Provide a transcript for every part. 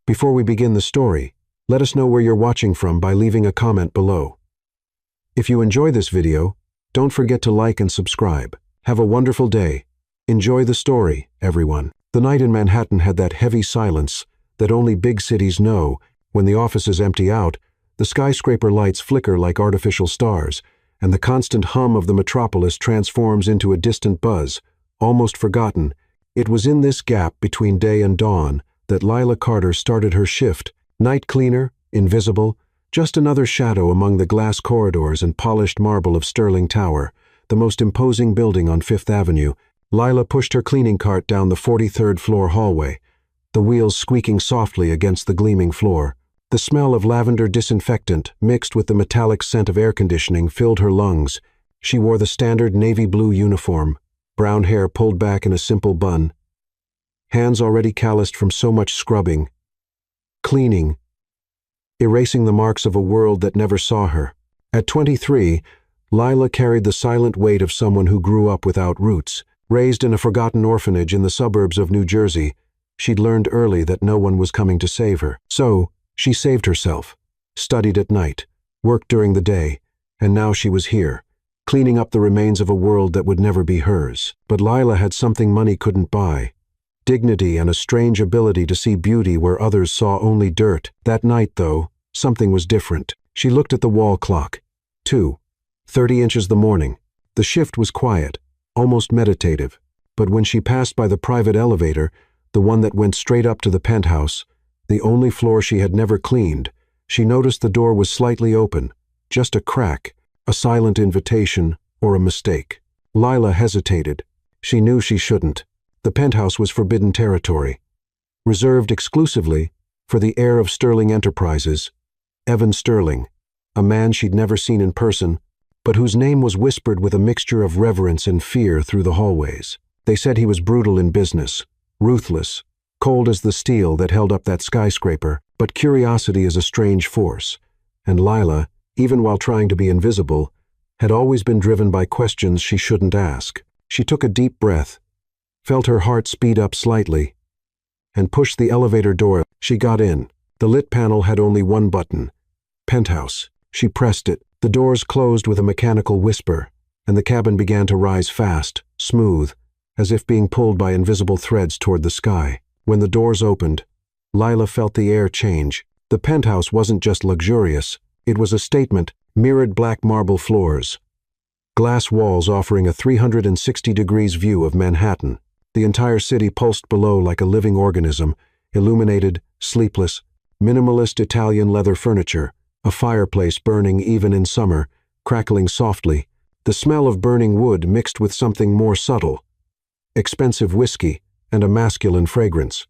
Before we begin the story, let us know where you're watching from by leaving a comment below. If you enjoy this video, don't forget to like and subscribe. Have a wonderful day. Enjoy the story, everyone. The night in Manhattan had that heavy silence that only big cities know. When the offices empty out, the skyscraper lights flicker like artificial stars, and the constant hum of the metropolis transforms into a distant buzz, almost forgotten. It was in this gap between day and dawn that Lila Carter started her shift. Night cleaner, invisible, just another shadow among the glass corridors and polished marble of Sterling Tower, the most imposing building on Fifth Avenue. Lila pushed her cleaning cart down the 43rd floor hallway, the wheels squeaking softly against the gleaming floor. The smell of lavender disinfectant mixed with the metallic scent of air conditioning filled her lungs. She wore the standard navy blue uniform, brown hair pulled back in a simple bun, hands already calloused from so much scrubbing, cleaning, erasing the marks of a world that never saw her. At 23, Lila carried the silent weight of someone who grew up without roots. Raised in a forgotten orphanage in the suburbs of New Jersey, she'd learned early that no one was coming to save her. So, she saved herself, studied at night, worked during the day, and now she was here, cleaning up the remains of a world that would never be hers. But Lila had something money couldn't buy: dignity and a strange ability to see beauty where others saw only dirt. That night, though, something was different. She looked at the wall clock. 2:30 inches the morning. The shift was quiet, almost meditative, but when she passed by the private elevator, the one that went straight up to the penthouse, the only floor she had never cleaned, she noticed the door was slightly open, just a crack, a silent invitation, or a mistake. Lila hesitated. She knew she shouldn't. The penthouse was forbidden territory, reserved exclusively for the heir of Sterling Enterprises, Evan Sterling, a man she'd never seen in person, but whose name was whispered with a mixture of reverence and fear through the hallways. They said he was brutal in business, ruthless, cold as the steel that held up that skyscraper. But curiosity is a strange force, and Lila, even while trying to be invisible, had always been driven by questions she shouldn't ask. She took a deep breath, felt her heart speed up slightly, and pushed the elevator door. She got in. The lit panel had only one button: Penthouse. She pressed it. The doors closed with a mechanical whisper, and the cabin began to rise fast, smooth, as if being pulled by invisible threads toward the sky. When the doors opened, Lila felt the air change. The penthouse wasn't just luxurious, it was a statement: mirrored black marble floors, glass walls offering a 360 degrees view of Manhattan. The entire city pulsed below like a living organism, illuminated, sleepless, minimalist Italian leather furniture, a fireplace burning even in summer, crackling softly, the smell of burning wood mixed with something more subtle: expensive whiskey and a masculine fragrance.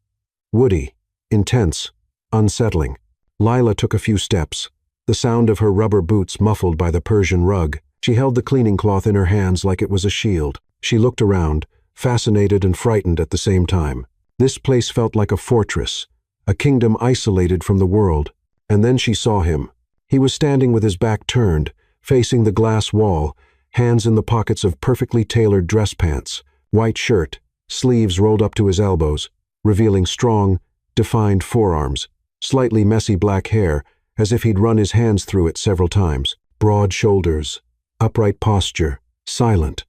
Woody, intense, unsettling. Lila took a few steps, the sound of her rubber boots muffled by the Persian rug. She held the cleaning cloth in her hands like it was a shield. She looked around, fascinated and frightened at the same time. This place felt like a fortress, a kingdom isolated from the world. And then she saw him. He was standing with his back turned, facing the glass wall, hands in the pockets of perfectly tailored dress pants, white shirt, sleeves rolled up to his elbows, revealing strong, defined forearms, slightly messy black hair, as if he'd run his hands through it several times, broad shoulders, upright posture, silent,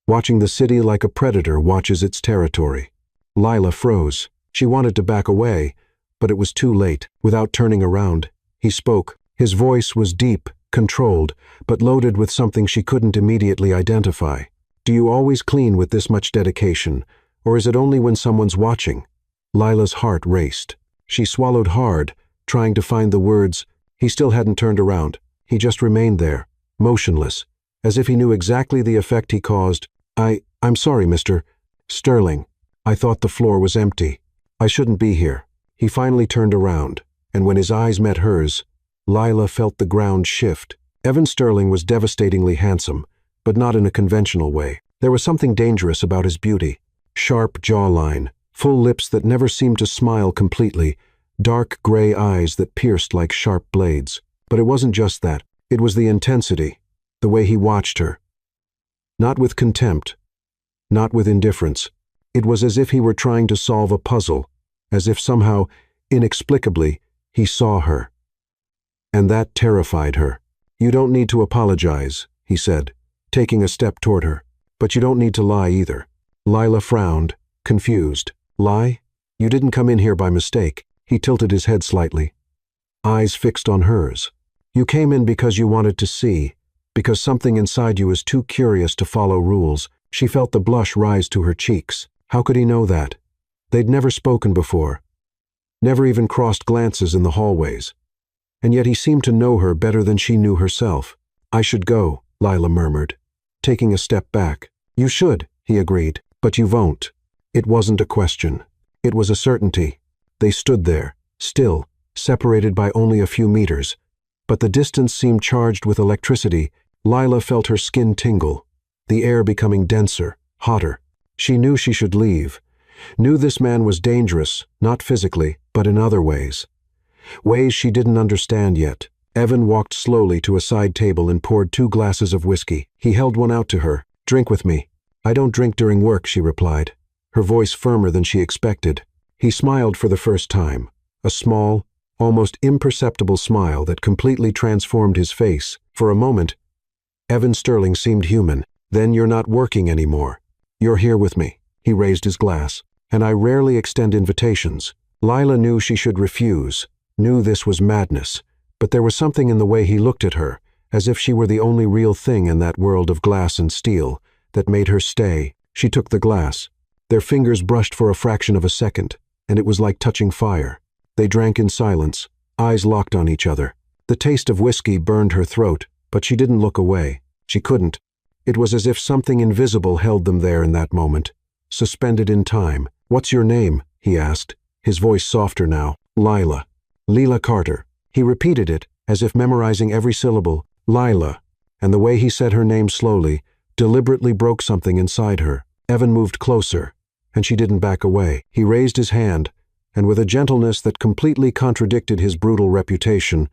watching the city like a predator watches its territory. Lila froze. She wanted to back away, but it was too late. Without turning around, he spoke. His voice was deep, controlled, but loaded with something she couldn't immediately identify. "Do you always clean with this much dedication, or is it only when someone's watching?" Lila's heart raced. She swallowed hard, trying to find the words. He still hadn't turned around. He just remained there, motionless, as if he knew exactly the effect he caused. I'm sorry, Mr. Sterling. I thought the floor was empty. I shouldn't be here." He finally turned around, and when his eyes met hers, Lila felt the ground shift. Evan Sterling was devastatingly handsome, but not in a conventional way. There was something dangerous about his beauty. Sharp jawline, full lips that never seemed to smile completely, dark gray eyes that pierced like sharp blades. But it wasn't just that. It was the intensity, the way he watched her. Not with contempt, not with indifference. It was as if he were trying to solve a puzzle, as if somehow Inexplicably, he saw her. And that terrified her. "You don't need to apologize," he said, taking a step toward her. "But you don't need to lie either." Lila frowned, confused. "Lie? You didn't come in here by mistake." He tilted his head slightly, eyes fixed on hers. "You came in because you wanted to see, because something inside you is too curious to follow rules." She felt the blush rise to her cheeks. How could he know that? They'd never spoken before, never even crossed glances in the hallways. And yet he seemed to know her better than she knew herself. "I should go," Lila murmured, taking a step back. "You should," he agreed, "but you won't." It wasn't a question. It was a certainty. They stood there, still, separated by only a few meters. But the distance seemed charged with electricity. Lila felt her skin tingle, the air becoming denser, hotter. She knew she should leave. Knew this man was dangerous, not physically, but in other ways. Ways she didn't understand yet. Evan walked slowly to a side table and poured 2 glasses of whiskey. He held one out to her. "Drink with me." "I don't drink during work," she replied, her voice firmer than she expected. He smiled for the first time, a small, almost imperceptible smile that completely transformed his face. For a moment, Evan Sterling seemed human. "Then you're not working anymore. You're here with me." He raised his glass. "And I rarely extend invitations." Lila knew she should refuse, knew this was madness, but there was something in the way he looked at her, as if she were the only real thing in that world of glass and steel, that made her stay. She took the glass. Their fingers brushed for a fraction of a second, and it was like touching fire. They drank in silence, eyes locked on each other. The taste of whiskey burned her throat, but she didn't look away. She couldn't. It was as if something invisible held them there in that moment, suspended in time. "What's your name?" he asked, his voice softer now. "Lila." "Lila Carter." He repeated it, as if memorizing every syllable. "Lila." And the way he said her name slowly, deliberately broke something inside her. Evan moved closer, and she didn't back away. He raised his hand, and with a gentleness that completely contradicted his brutal reputation,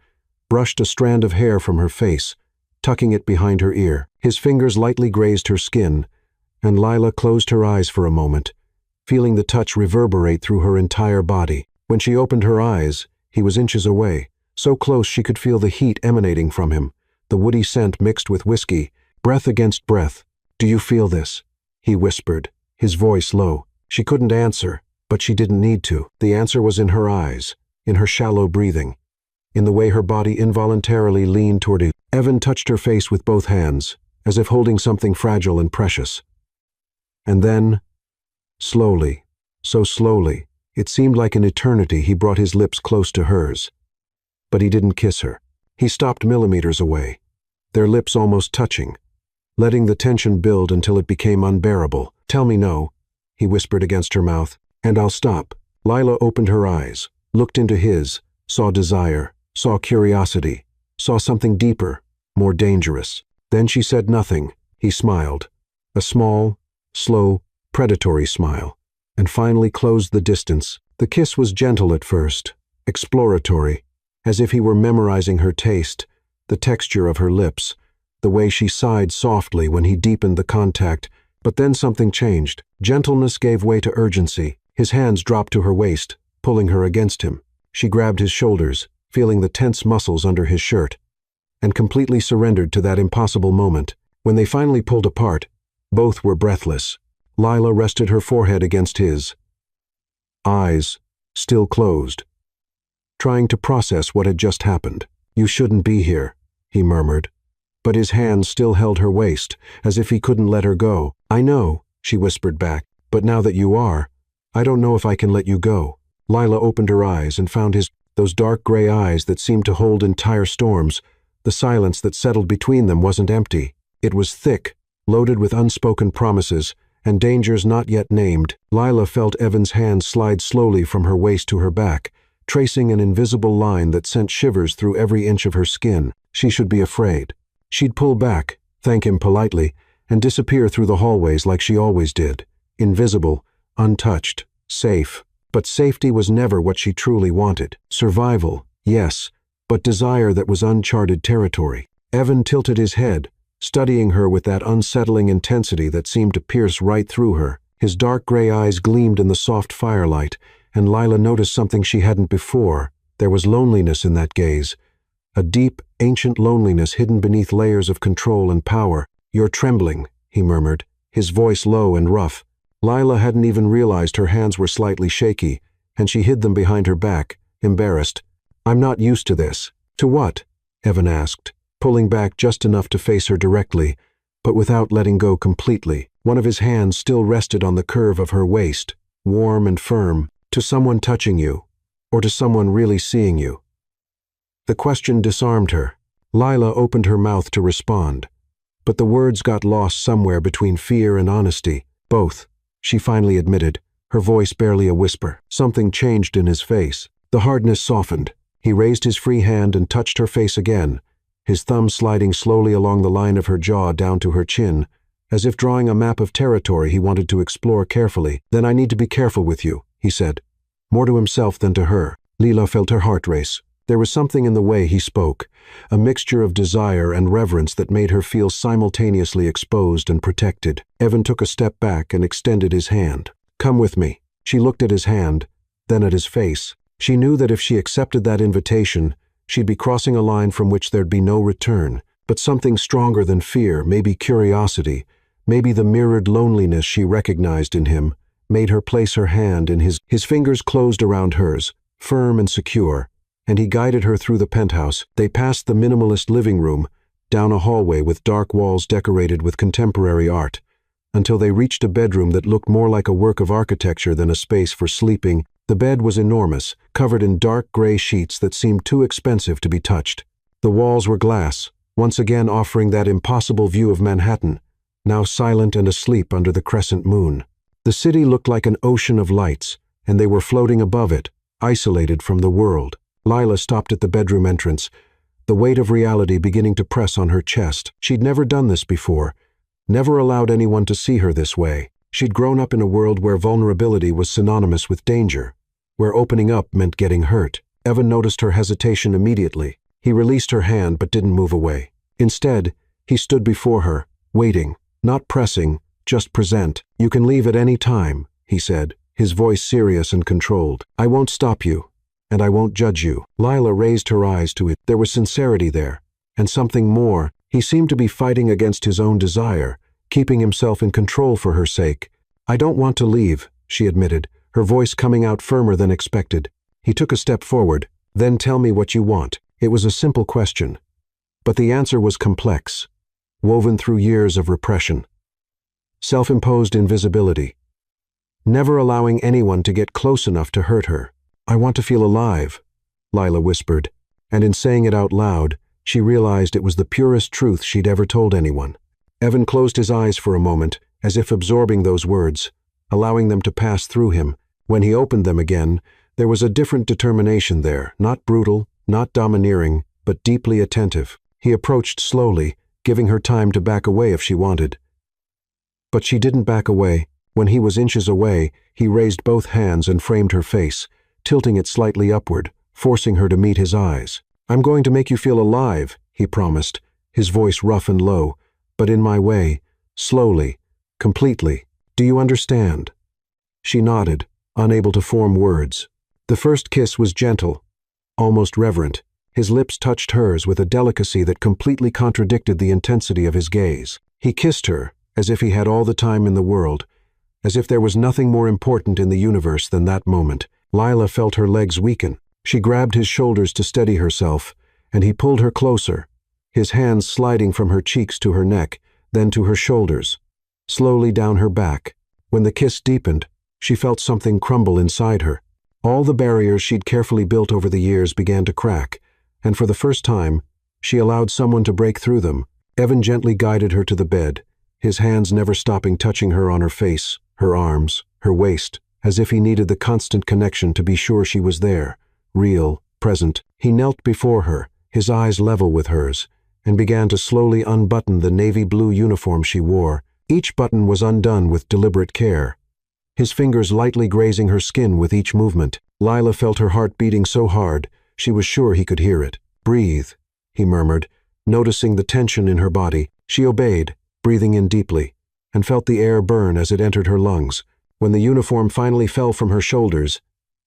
brushed a strand of hair from her face, tucking it behind her ear. His fingers lightly grazed her skin, and Lila closed her eyes for a moment, feeling the touch reverberate through her entire body. When she opened her eyes, he was inches away, so close she could feel the heat emanating from him, the woody scent mixed with whiskey, breath against breath. "Do you feel this?" he whispered, his voice low. She couldn't answer, but she didn't need to. The answer was in her eyes, in her shallow breathing, in the way her body involuntarily leaned toward him. Evan touched her face with both hands, as if holding something fragile and precious. And then, slowly, so slowly, it seemed like an eternity, he brought his lips close to hers. But he didn't kiss her. He stopped millimeters away, their lips almost touching, letting the tension build until it became unbearable. "Tell me no," he whispered against her mouth, "and I'll stop." Lila opened her eyes, looked into his, saw desire, saw curiosity, saw something deeper, more dangerous. Then she said nothing. He smiled, a small, slow, predatory smile, and finally closed the distance. The kiss was gentle at first, exploratory, as if he were memorizing her taste, the texture of her lips, the way she sighed softly when he deepened the contact. But then something changed. Gentleness gave way to urgency. His hands dropped to her waist, pulling her against him. She grabbed his shoulders, feeling the tense muscles under his shirt, and completely surrendered to that impossible moment. When they finally pulled apart, both were breathless. Lila rested her forehead against his, eyes still closed, trying to process what had just happened. "You shouldn't be here," he murmured, but his hands still held her waist, as if he couldn't let her go. "I know," she whispered back, "but now that you are, I don't know if I can let you go." Lila opened her eyes and found those dark gray eyes that seemed to hold entire storms. The silence that settled between them wasn't empty. It was thick, loaded with unspoken promises and dangers not yet named. Lila felt Evan's hand slide slowly from her waist to her back, tracing an invisible line that sent shivers through every inch of her skin. She should be afraid. She'd pull back, thank him politely, and disappear through the hallways like she always did. Invisible, untouched, safe. But safety was never what she truly wanted. Survival, yes, but desire that was uncharted territory. Evan tilted his head, studying her with that unsettling intensity that seemed to pierce right through her. His dark gray eyes gleamed in the soft firelight, and Lila noticed something she hadn't before. There was loneliness in that gaze. A deep, ancient loneliness hidden beneath layers of control and power. "You're trembling," he murmured, his voice low and rough. Lila hadn't even realized her hands were slightly shaky, and she hid them behind her back, embarrassed. "I'm not used to this." "To what?" Evan asked, pulling back just enough to face her directly, but without letting go completely. One of his hands still rested on the curve of her waist, warm and firm. "To someone touching you, or to someone really seeing you?" The question disarmed her. Lila opened her mouth to respond, but the words got lost somewhere between fear and honesty. "Both," she finally admitted, her voice barely a whisper. Something changed in his face. The hardness softened. He raised his free hand and touched her face again, his thumb sliding slowly along the line of her jaw down to her chin, as if drawing a map of territory he wanted to explore carefully. "Then I need to be careful with you," he said, more to himself than to her. Lila felt her heart race. There was something in the way he spoke, a mixture of desire and reverence that made her feel simultaneously exposed and protected. Evan took a step back and extended his hand. "Come with me." She looked at his hand, then at his face. She knew that if she accepted that invitation, she'd be crossing a line from which there'd be no return. But something stronger than fear, maybe curiosity, maybe the mirrored loneliness she recognized in him, made her place her hand in his. His fingers closed around hers, firm and secure, and he guided her through the penthouse. They passed the minimalist living room, down a hallway with dark walls decorated with contemporary art, until they reached a bedroom that looked more like a work of architecture than a space for sleeping. The bed was enormous, covered in dark gray sheets that seemed too expensive to be touched. The walls were glass, once again offering that impossible view of Manhattan, now silent and asleep under the crescent moon. The city looked like an ocean of lights, and they were floating above it, isolated from the world. Lila stopped at the bedroom entrance, the weight of reality beginning to press on her chest. She'd never done this before, never allowed anyone to see her this way. She'd grown up in a world where vulnerability was synonymous with danger, where opening up meant getting hurt. Evan noticed her hesitation immediately. He released her hand but didn't move away. Instead, he stood before her, waiting, not pressing, just present. "You can leave at any time," he said, his voice serious and controlled. "I won't stop you, and I won't judge you." Lila raised her eyes to it. There was sincerity there, and something more. He seemed to be fighting against his own desire, keeping himself in control for her sake. "I don't want to leave," she admitted, her voice coming out firmer than expected. He took a step forward. "Then tell me what you want." It was a simple question, but the answer was complex, woven through years of repression. Self-imposed invisibility, never allowing anyone to get close enough to hurt her. "I want to feel alive," Lila whispered, and in saying it out loud, she realized it was the purest truth she'd ever told anyone. Evan closed his eyes for a moment, as if absorbing those words, allowing them to pass through him. When he opened them again, there was a different determination there, not brutal, not domineering, but deeply attentive. He approached slowly, giving her time to back away if she wanted. But she didn't back away. When he was inches away, he raised both hands and framed her face, tilting it slightly upward, forcing her to meet his eyes. "I'm going to make you feel alive," he promised, his voice rough and low, "but in my way, slowly, completely. Do you understand?" She nodded, unable to form words. The first kiss was gentle, almost reverent. His lips touched hers with a delicacy that completely contradicted the intensity of his gaze. He kissed her, as if he had all the time in the world, as if there was nothing more important in the universe than that moment. Lila felt her legs weaken. She grabbed his shoulders to steady herself, and he pulled her closer, his hands sliding from her cheeks to her neck, then to her shoulders, slowly down her back. When the kiss deepened, she felt something crumble inside her. All the barriers she'd carefully built over the years began to crack, and for the first time, she allowed someone to break through them. Evan gently guided her to the bed, his hands never stopping touching her on her face, her arms, her waist, as if he needed the constant connection to be sure she was there, real, present. He knelt before her, his eyes level with hers, and began to slowly unbutton the navy blue uniform she wore. Each button was undone with deliberate care, his fingers lightly grazing her skin with each movement. Lila felt her heart beating so hard, she was sure he could hear it. "Breathe," he murmured, noticing the tension in her body. She obeyed, breathing in deeply, and felt the air burn as it entered her lungs. When the uniform finally fell from her shoulders,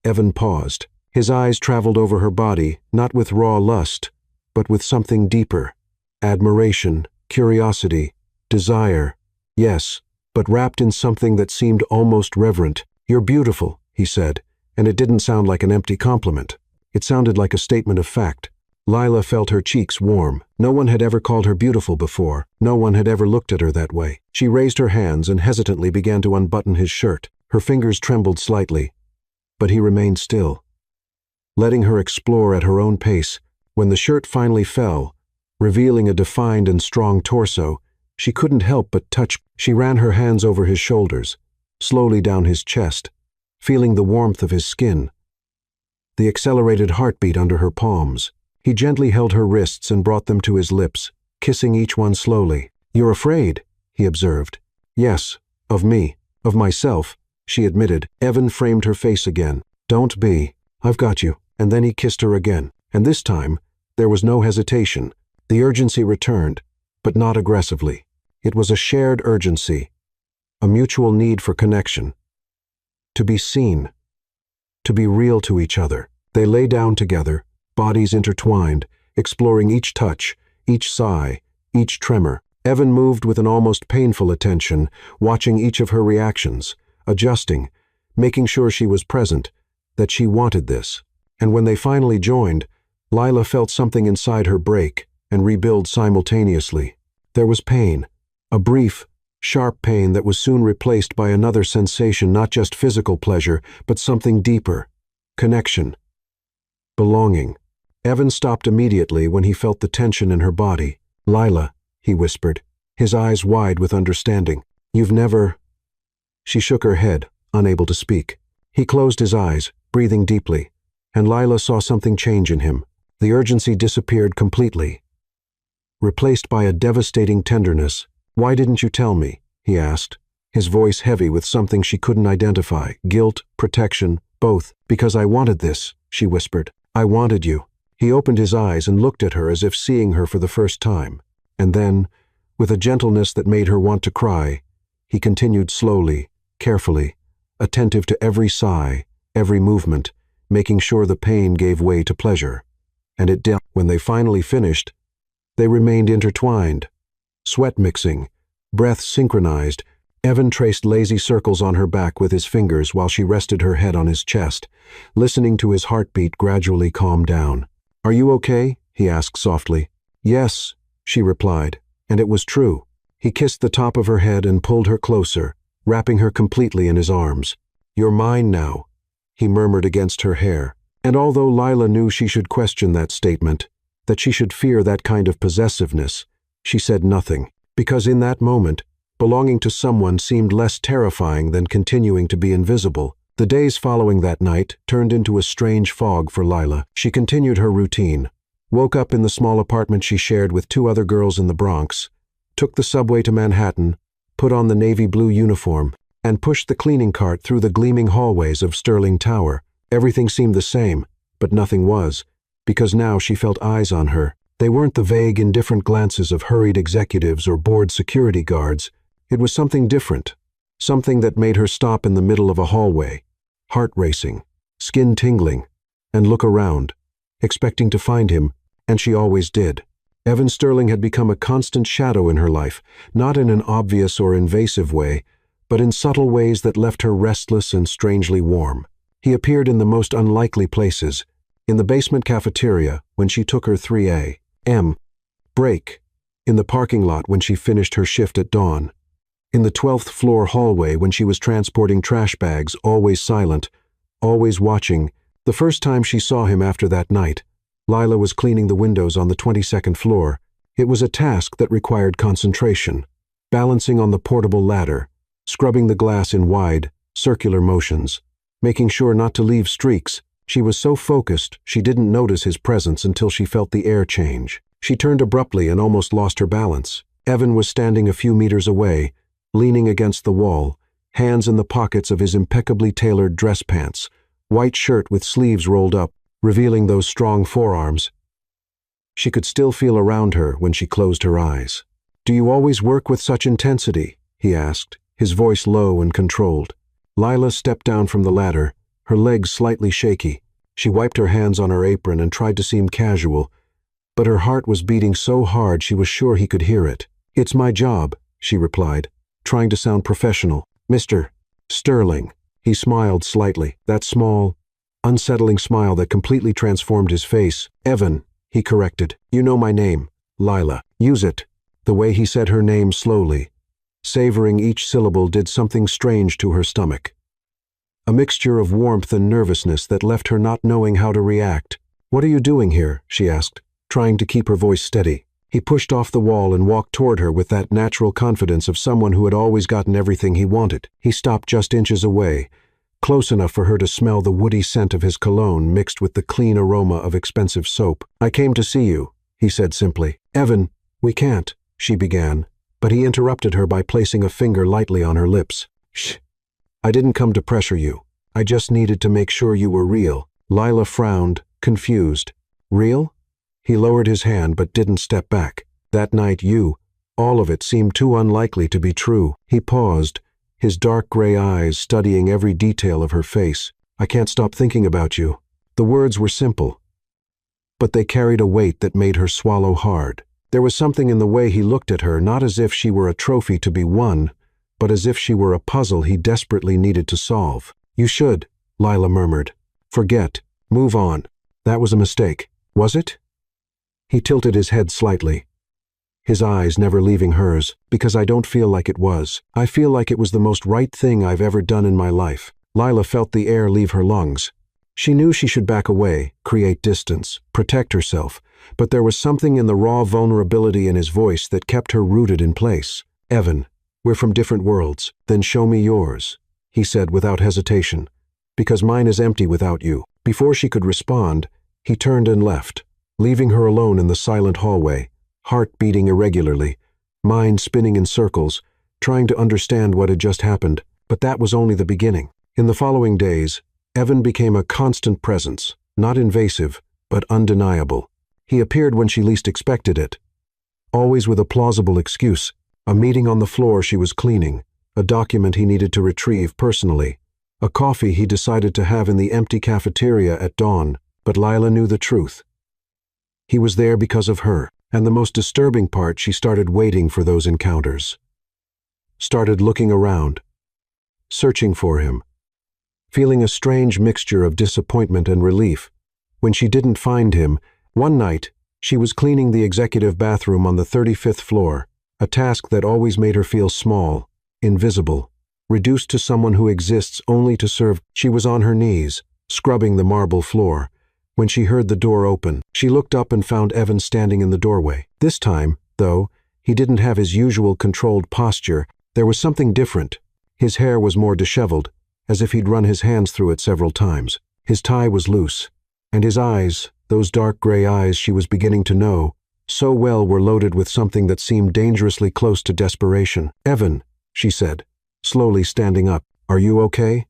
Evan paused. His eyes traveled over her body, not with raw lust, but with something deeper. Admiration, curiosity, desire. Yes, but wrapped in something that seemed almost reverent. "You're beautiful," he said, and it didn't sound like an empty compliment. It sounded like a statement of fact. Lila felt her cheeks warm. No one had ever called her beautiful before. No one had ever looked at her that way. She raised her hands and hesitantly began to unbutton his shirt. Her fingers trembled slightly, but he remained still, letting her explore at her own pace. When the shirt finally fell, revealing a defined and strong torso, she couldn't help but touch. She ran her hands over his shoulders, slowly down his chest, feeling the warmth of his skin, the accelerated heartbeat under her palms. He gently held her wrists and brought them to his lips, kissing each one slowly. "You're afraid," he observed. "Yes, of me, of myself," she admitted. Evan framed her face again. "Don't be. I've got you." And then he kissed her again. And this time, there was no hesitation. The urgency returned, but not aggressively. It was a shared urgency, a mutual need for connection. To be seen, to be real to each other. They lay down together, bodies intertwined, exploring each touch, each sigh, each tremor. Evan moved with an almost painful attention, watching each of her reactions, adjusting, making sure she was present, that she wanted this. And when they finally joined, Lila felt something inside her break and rebuild simultaneously. There was pain, a brief, sharp pain that was soon replaced by another sensation, not just physical pleasure, but something deeper: connection, belonging. Evan stopped immediately when he felt the tension in her body. "Lila," he whispered, his eyes wide with understanding. "You've never—" She shook her head, unable to speak. He closed his eyes, breathing deeply, and Lila saw something change in him. The urgency disappeared completely, replaced by a devastating tenderness. "Why didn't you tell me?" he asked, his voice heavy with something she couldn't identify. Guilt, protection, both. "Because I wanted this," she whispered. "I wanted you." He opened his eyes and looked at her as if seeing her for the first time. And then, with a gentleness that made her want to cry, he continued slowly, carefully, attentive to every sigh, every movement, making sure the pain gave way to pleasure. And it did. When they finally finished, they remained intertwined, sweat mixing, breath synchronized. Evan traced lazy circles on her back with his fingers while she rested her head on his chest, listening to his heartbeat gradually calm down. "Are you okay?" he asked softly. "Yes," she replied, and it was true. He kissed the top of her head and pulled her closer, wrapping her completely in his arms. "You're mine now," he murmured against her hair. And although Lila knew she should question that statement, that she should fear that kind of possessiveness, she said nothing, because in that moment, belonging to someone seemed less terrifying than continuing to be invisible. The days following that night turned into a strange fog for Lila. She continued her routine, woke up in the small apartment she shared with 2 other girls in the Bronx, took the subway to Manhattan, put on the navy blue uniform, and pushed the cleaning cart through the gleaming hallways of Sterling Tower. Everything seemed the same, but nothing was, because now she felt eyes on her. They weren't the vague, indifferent glances of hurried executives or bored security guards. It was something different, something that made her stop in the middle of a hallway, heart racing, skin tingling, and look around, expecting to find him, and she always did. Evan Sterling had become a constant shadow in her life, not in an obvious or invasive way, but in subtle ways that left her restless and strangely warm. He appeared in the most unlikely places: in the basement cafeteria when she took her 3 a.m. break, in the parking lot when she finished her shift at dawn, in the 12th floor hallway when she was transporting trash bags, always silent, always watching. The first time she saw him after that night, Lila was cleaning the windows on the 22nd floor. It was a task that required concentration, balancing on the portable ladder, scrubbing the glass in wide, circular motions, making sure not to leave streaks. She was so focused she didn't notice his presence until she felt the air change. She turned abruptly and almost lost her balance. Evan was standing a few meters away, leaning against the wall, hands in the pockets of his impeccably tailored dress pants, white shirt with sleeves rolled up, revealing those strong forearms. She could still feel around her when she closed her eyes. "Do you always work with such intensity?" he asked, his voice low and controlled. Lila stepped down from the ladder, her legs slightly shaky. She wiped her hands on her apron and tried to seem casual, but her heart was beating so hard she was sure he could hear it. "It's my job," she replied, trying to sound professional. "Mr. Sterling." He smiled slightly, that small, unsettling smile that completely transformed his face. "Evan," he corrected. "You know my name, Lila. Use it." The way he said her name slowly, savoring each syllable, did something strange to her stomach. A mixture of warmth and nervousness that left her not knowing how to react. "What are you doing here?" she asked, trying to keep her voice steady. He pushed off the wall and walked toward her with that natural confidence of someone who had always gotten everything he wanted. He stopped just inches away, close enough for her to smell the woody scent of his cologne mixed with the clean aroma of expensive soap. "I came to see you," he said simply. "Evan, we can't," she began, but he interrupted her by placing a finger lightly on her lips. "Shh. I didn't come to pressure you. I just needed to make sure you were real." Lila frowned, confused. "Real?" He lowered his hand but didn't step back. "That night all of it seemed too unlikely to be true." He paused, his dark gray eyes studying every detail of her face. "I can't stop thinking about you." The words were simple, but they carried a weight that made her swallow hard. There was something in the way he looked at her, not as if she were a trophy to be won, but as if she were a puzzle he desperately needed to solve. "You should," Lila murmured. "Forget. Move on. That was a mistake. Was it?" He tilted his head slightly, his eyes never leaving hers. "Because I don't feel like it was. I feel like it was the most right thing I've ever done in my life." Lila felt the air leave her lungs. She knew she should back away, create distance, protect herself, but there was something in the raw vulnerability in his voice that kept her rooted in place. "Evan, we're from different worlds. Then show me yours," he said without hesitation. "Because mine is empty without you." Before she could respond, he turned and left, leaving her alone in the silent hallway, heart beating irregularly, mind spinning in circles, trying to understand what had just happened. But that was only the beginning. In the following days, Evan became a constant presence, not invasive, but undeniable. He appeared when she least expected it, always with a plausible excuse: a meeting on the floor she was cleaning, a document he needed to retrieve personally, a coffee he decided to have in the empty cafeteria at dawn. But Lila knew the truth. He was there because of her, and the most disturbing part, she started waiting for those encounters. Started looking around, searching for him, feeling a strange mixture of disappointment and relief. When she didn't find him, one night, she was cleaning the executive bathroom on the 35th floor, a task that always made her feel small, invisible, reduced to someone who exists only to serve. She was on her knees, scrubbing the marble floor, when she heard the door open. She looked up and found Evan standing in the doorway. This time, though, he didn't have his usual controlled posture. There was something different. His hair was more disheveled, as if he'd run his hands through it several times. His tie was loose, and his eyes, those dark gray eyes she was beginning to know so well, were loaded with something that seemed dangerously close to desperation. "Evan," she said, slowly standing up, "are you okay?"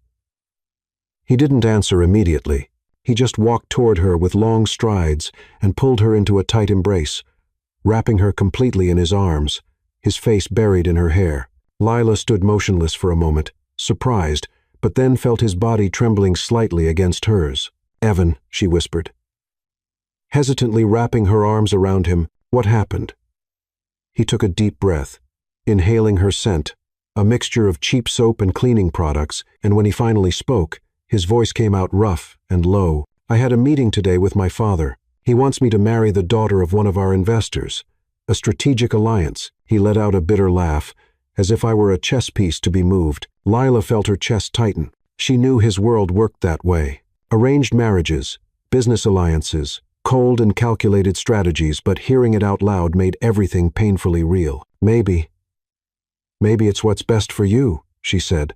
He didn't answer immediately. He just walked toward her with long strides and pulled her into a tight embrace, wrapping her completely in his arms, his face buried in her hair. Lila stood motionless for a moment, surprised, but then felt his body trembling slightly against hers. "Evan," she whispered, hesitantly wrapping her arms around him. "What happened?" He took a deep breath, inhaling her scent, a mixture of cheap soap and cleaning products, and when he finally spoke, his voice came out rough and low. "I had a meeting today with my father. He wants me to marry the daughter of one of our investors. A strategic alliance." He let out a bitter laugh, as if I were a chess piece to be moved. Lila felt her chest tighten. She knew his world worked that way. Arranged marriages, business alliances, cold and calculated strategies, but hearing it out loud made everything painfully real. Maybe it's what's best for you," she said.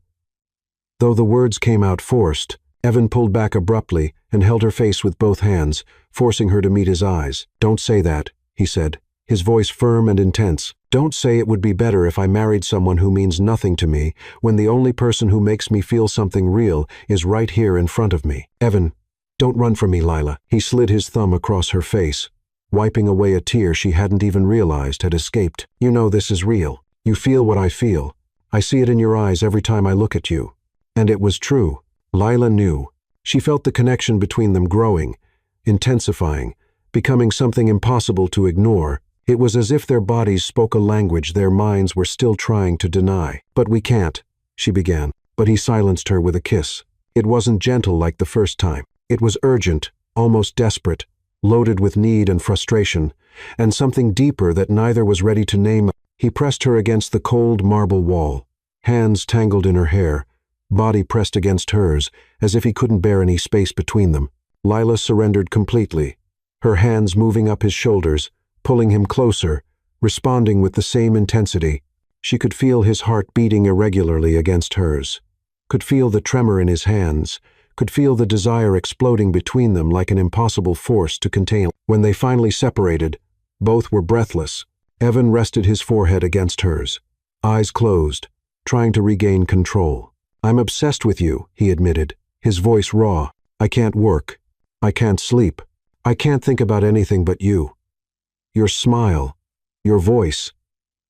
Though the words came out forced, Evan pulled back abruptly and held her face with both hands, forcing her to meet his eyes. "Don't say that," he said, his voice firm and intense. "Don't say it would be better if I married someone who means nothing to me, when the only person who makes me feel something real is right here in front of me. Evan, don't run from me, Lila." He slid his thumb across her face, wiping away a tear she hadn't even realized had escaped. "You know this is real. You feel what I feel. I see it in your eyes every time I look at you." And it was true. Lila knew. She felt the connection between them growing, intensifying, becoming something impossible to ignore. It was as if their bodies spoke a language their minds were still trying to deny. "But we can't," she began, but he silenced her with a kiss. It wasn't gentle like the first time. It was urgent, almost desperate, loaded with need and frustration, and something deeper that neither was ready to name. He pressed her against the cold marble wall, hands tangled in her hair, body pressed against hers, as if he couldn't bear any space between them. Lila surrendered completely, her hands moving up his shoulders, pulling him closer, responding with the same intensity. She could feel his heart beating irregularly against hers, could feel the tremor in his hands, could feel the desire exploding between them like an impossible force to contain. When they finally separated, both were breathless. Evan rested his forehead against hers, eyes closed, trying to regain control. "I'm obsessed with you," he admitted, his voice raw. "I can't work. I can't sleep. I can't think about anything but you. Your smile, your voice,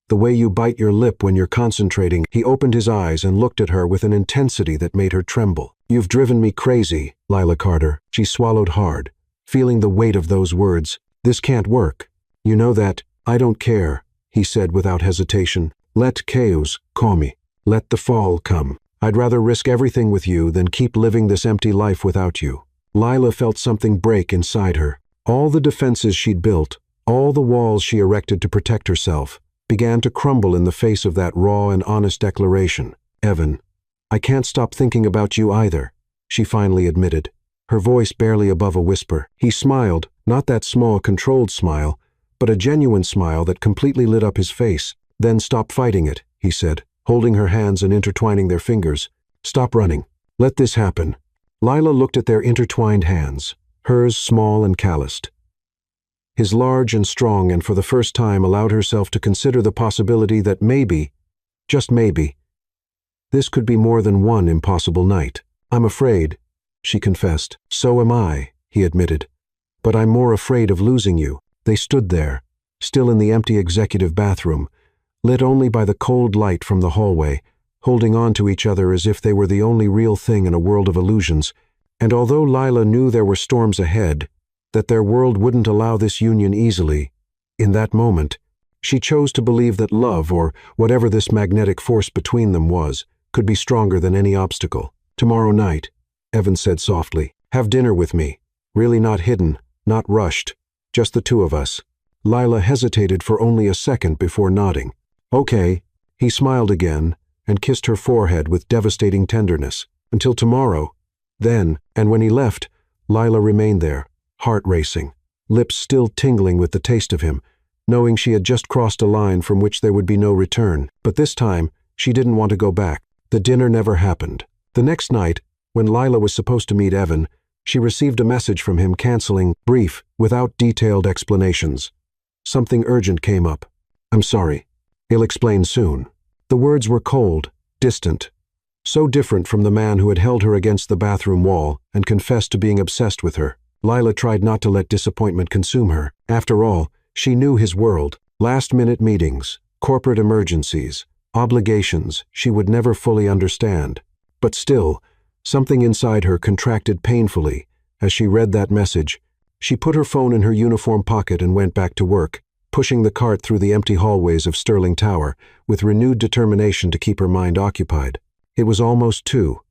the way you bite your lip when you're concentrating." He opened his eyes and looked at her with an intensity that made her tremble. "You've driven me crazy, Lila Carter." She swallowed hard, feeling the weight of those words. "This can't work. You know that." "I don't care," he said without hesitation. "Let chaos call me. Let the fall come. I'd rather risk everything with you than keep living this empty life without you." Lila felt something break inside her. All the defenses she'd built, all the walls she erected to protect herself, began to crumble in the face of that raw and honest declaration. "Evan, I can't stop thinking about you either," she finally admitted, her voice barely above a whisper. He smiled, not that small, controlled smile, but a genuine smile that completely lit up his face. "Then stop fighting it," he said, holding her hands and intertwining their fingers. "Stop running. Let this happen." Lila looked at their intertwined hands, hers small and calloused. His large and strong, and for the first time allowed herself to consider the possibility that maybe, just maybe, this could be more than one impossible night. "I'm afraid," she confessed. "So am I," he admitted. "But I'm more afraid of losing you." They stood there, still in the empty executive bathroom, lit only by the cold light from the hallway, holding on to each other as if they were the only real thing in a world of illusions. And although Lila knew there were storms ahead, that their world wouldn't allow this union easily, in that moment, she chose to believe that love, or whatever this magnetic force between them was, could be stronger than any obstacle. "Tomorrow night," Evan said softly. "Have dinner with me. Really not hidden, not rushed, just the two of us." Lila hesitated for only a second before nodding. "Okay." He smiled again and kissed her forehead with devastating tenderness. "Until tomorrow." Then, and when he left, Lila remained there, heart racing, lips still tingling with the taste of him, knowing she had just crossed a line from which there would be no return. But this time, she didn't want to go back. The dinner never happened. The next night, when Lila was supposed to meet Evan, she received a message from him canceling, brief, without detailed explanations. Something urgent came up. "I'm sorry. He'll explain soon." The words were cold, distant, so different from the man who had held her against the bathroom wall and confessed to being obsessed with her. Lila tried not to let disappointment consume her. After all, she knew his world. Last-minute meetings, corporate emergencies, obligations she would never fully understand. But still, something inside her contracted painfully as she read that message. She put her phone in her uniform pocket and went back to work, pushing the cart through the empty hallways of Sterling Tower with renewed determination to keep her mind occupied. It was almost 2:00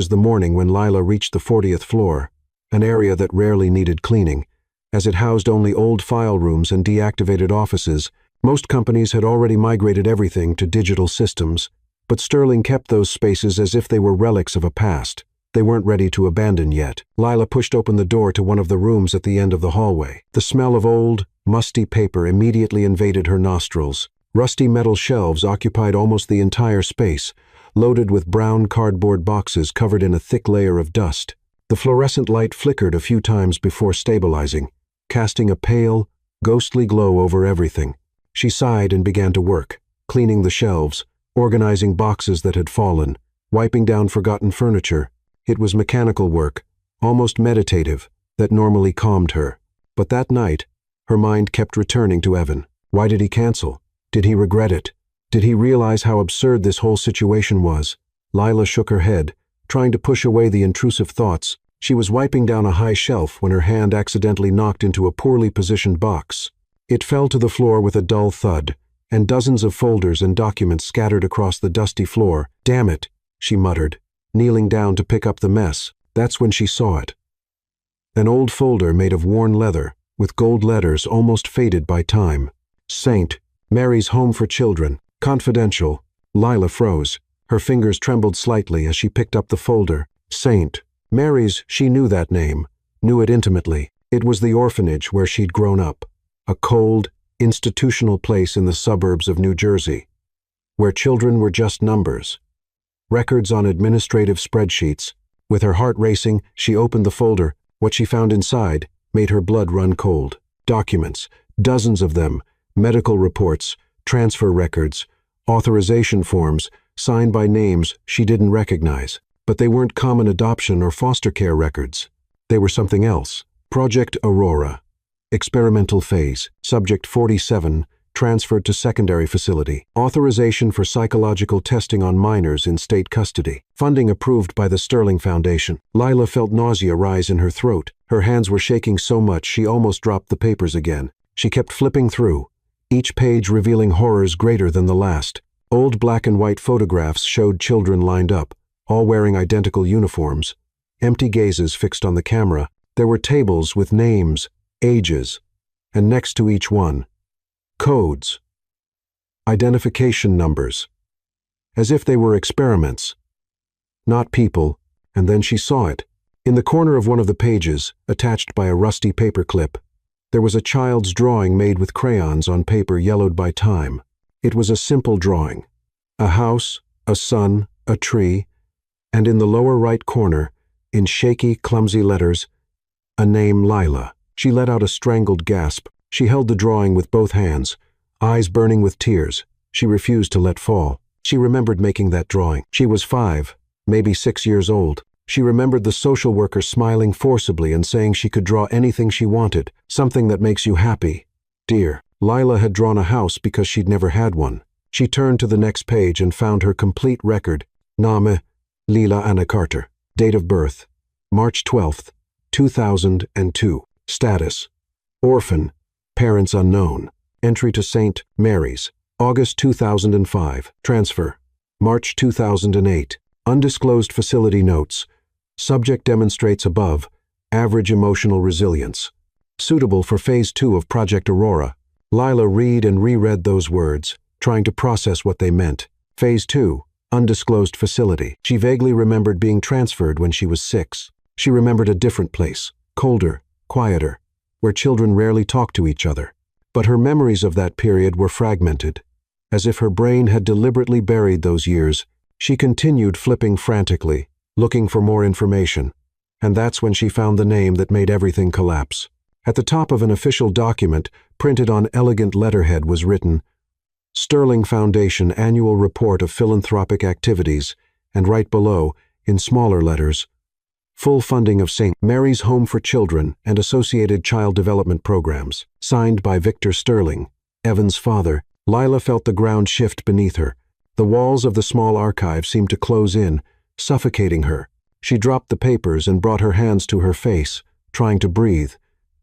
the morning when Lila reached the 40th floor, an area that rarely needed cleaning, as it housed only old file rooms and deactivated offices. Most companies had already migrated everything to digital systems, but Sterling kept those spaces as if they were relics of a past they weren't ready to abandon yet. Lila pushed open the door to one of the rooms at the end of the hallway. The smell of old, musty paper immediately invaded her nostrils. Rusty metal shelves occupied almost the entire space, loaded with brown cardboard boxes covered in a thick layer of dust. The fluorescent light flickered a few times before stabilizing, casting a pale, ghostly glow over everything. She sighed and began to work, cleaning the shelves, organizing boxes that had fallen, wiping down forgotten furniture. It was mechanical work, almost meditative, that normally calmed her. But that night, her mind kept returning to Evan. Why did he cancel? Did he regret it? Did he realize how absurd this whole situation was? Lila shook her head, trying to push away the intrusive thoughts. She was wiping down a high shelf when her hand accidentally knocked into a poorly positioned box. It fell to the floor with a dull thud, and dozens of folders and documents scattered across the dusty floor. "Damn it," she muttered, kneeling down to pick up the mess. That's when she saw it. An old folder made of worn leather, with gold letters almost faded by time. St. Mary's Home for Children. Confidential. Lila froze. Her fingers trembled slightly as she picked up the folder. St. Mary's, she knew that name, knew it intimately. It was the orphanage where she'd grown up. A cold, institutional place in the suburbs of New Jersey, where children were just numbers. Records on administrative spreadsheets. With her heart racing, she opened the folder. What she found inside made her blood run cold. Documents, dozens of them, medical reports, transfer records, authorization forms, signed by names she didn't recognize. But they weren't common adoption or foster care records. They were something else. Project Aurora. Experimental phase. Subject 47, transferred to secondary facility. Authorization for psychological testing on minors in state custody. Funding approved by the Sterling Foundation. Lila felt nausea rise in her throat. Her hands were shaking so much she almost dropped the papers again. She kept flipping through, each page revealing horrors greater than the last. Old black and white photographs showed children lined up, all wearing identical uniforms. Empty gazes fixed on the camera. There were tables with names, ages, and next to each one, codes, identification numbers, as if they were experiments, not people. And then she saw it. In the corner of one of the pages, attached by a rusty paper clip, there was a child's drawing made with crayons on paper yellowed by time. It was a simple drawing. A house, a sun, a tree, and in the lower right corner, in shaky, clumsy letters, a name, Lila. She let out a strangled gasp. She held the drawing with both hands, eyes burning with tears. She refused to let fall. She remembered making that drawing. She was 5, maybe 6 years old. She remembered the social worker smiling forcibly and saying she could draw anything she wanted, something that makes you happy. Dear. Lila had drawn a house because she'd never had one. She turned to the next page and found her complete record. Name, Lila Anna Carter. Date of birth, March 12th, 2002. Status, orphan, parents unknown. Entry to St. Mary's, August 2005. Transfer, March 2008. Undisclosed facility notes. Subject demonstrates above, average emotional resilience. Suitable for Phase 2 of Project Aurora. Lila read and reread those words, trying to process what they meant. Phase 2, undisclosed facility. She vaguely remembered being transferred when she was 6. She remembered a different place, colder, quieter, where children rarely talked to each other. But her memories of that period were fragmented. As if her brain had deliberately buried those years, she continued flipping frantically, looking for more information. And that's when she found the name that made everything collapse. At the top of an official document, printed on elegant letterhead, was written, Sterling Foundation Annual Report of Philanthropic Activities, and right below, in smaller letters, full funding of St. Mary's Home for Children and associated child development programs. Signed by Victor Sterling, Evan's father. Lila felt the ground shift beneath her. The walls of the small archive seemed to close in, suffocating her. She dropped the papers and brought her hands to her face, trying to breathe.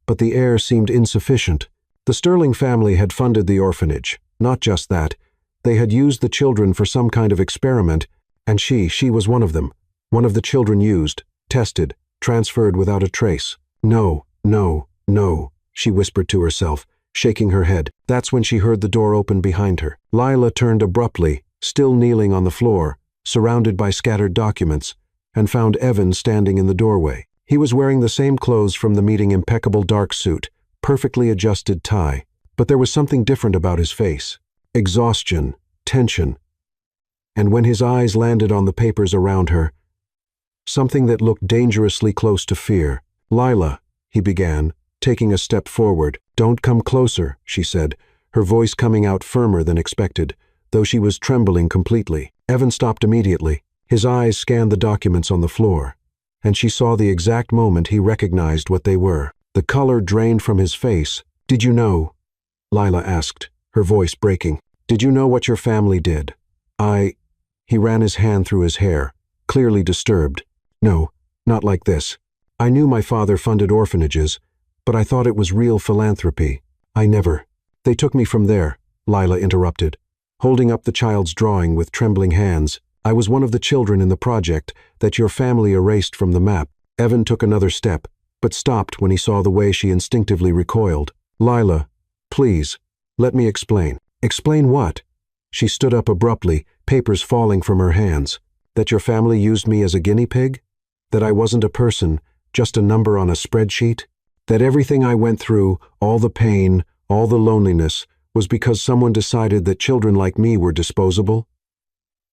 But the air seemed insufficient. The Sterling family had funded the orphanage. Not just that. They had used the children for some kind of experiment, and she was one of them. One of the children used, tested, transferred without a trace. No, no, no, she whispered to herself, shaking her head. That's when she heard the door open behind her. Lila turned abruptly, still kneeling on the floor, surrounded by scattered documents, and found Evan standing in the doorway. He was wearing the same clothes from the meeting, impeccable dark suit, perfectly adjusted tie, but there was something different about his face. Exhaustion, tension. And when his eyes landed on the papers around her, something that looked dangerously close to fear. Lila, he began, taking a step forward. Don't come closer, she said, her voice coming out firmer than expected, though she was trembling completely. Evan stopped immediately. His eyes scanned the documents on the floor, and she saw the exact moment he recognized what they were. The color drained from his face. Did you know? Lila asked, her voice breaking. Did you know what your family did? He ran his hand through his hair. clearly disturbed. "No, not like this. I knew my father funded orphanages, but I thought it was real philanthropy. I never—" "They took me from there," Lila interrupted, holding up the child's drawing with trembling hands. "I was one of the children in the project that your family erased from the map." Evan took another step, but stopped when he saw the way she instinctively recoiled. "Lila, please, let me explain." "Explain what?" She stood up abruptly, papers falling from her hands. "That your family used me as a guinea pig? That I wasn't a person, just a number on a spreadsheet? That everything I went through, all the pain, all the loneliness, was because someone decided that children like me were disposable?"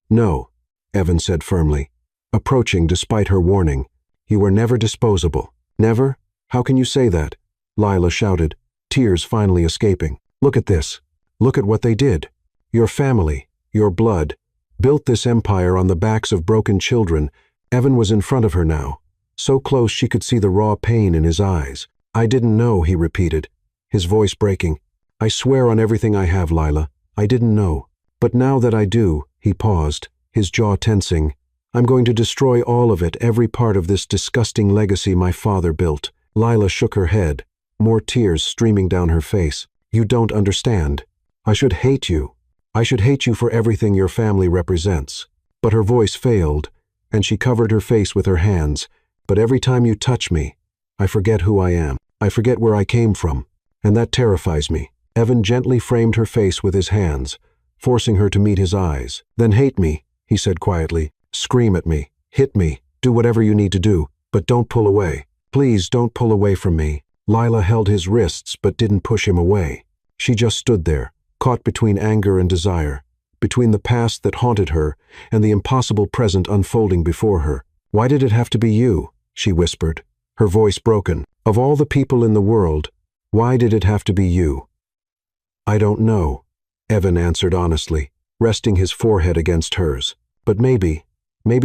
"No," Evan said firmly, approaching despite her warning. "You were never disposable." "Never? How can you say that?" Lila shouted, tears finally escaping. "Look at this. Look at what they did. Your family, your blood, built this empire on the backs of broken children." Evan was in front of her now, so close she could see the raw pain in his eyes. "I didn't know," he repeated, his voice breaking. "I swear on everything I have, Lila, I didn't know. But now that I do," he paused, his jaw tensing, "I'm going to destroy all of it, every part of this disgusting legacy my father built." Lila shook her head, more tears streaming down her face. "You don't understand. I should hate you. I should hate you for everything your family represents." But her voice failed, and she covered her face with her hands. "But every time you touch me, I forget who I am. I forget where I came from, and that terrifies me." Evan gently framed her face with his hands, forcing her to meet his eyes. "Then hate me," he said quietly. "Scream at me, hit me, do whatever you need to do, but don't pull away. Please don't pull away from me." Lila held his wrists but didn't push him away. She just stood there, caught between anger and desire, between the past that haunted her and the impossible present unfolding before her. "Why did it have to be you?" she whispered, her voice broken. "Of all the people in the world, why did it have to be you?" "I don't know," Evan answered honestly, resting his forehead against hers. "But maybe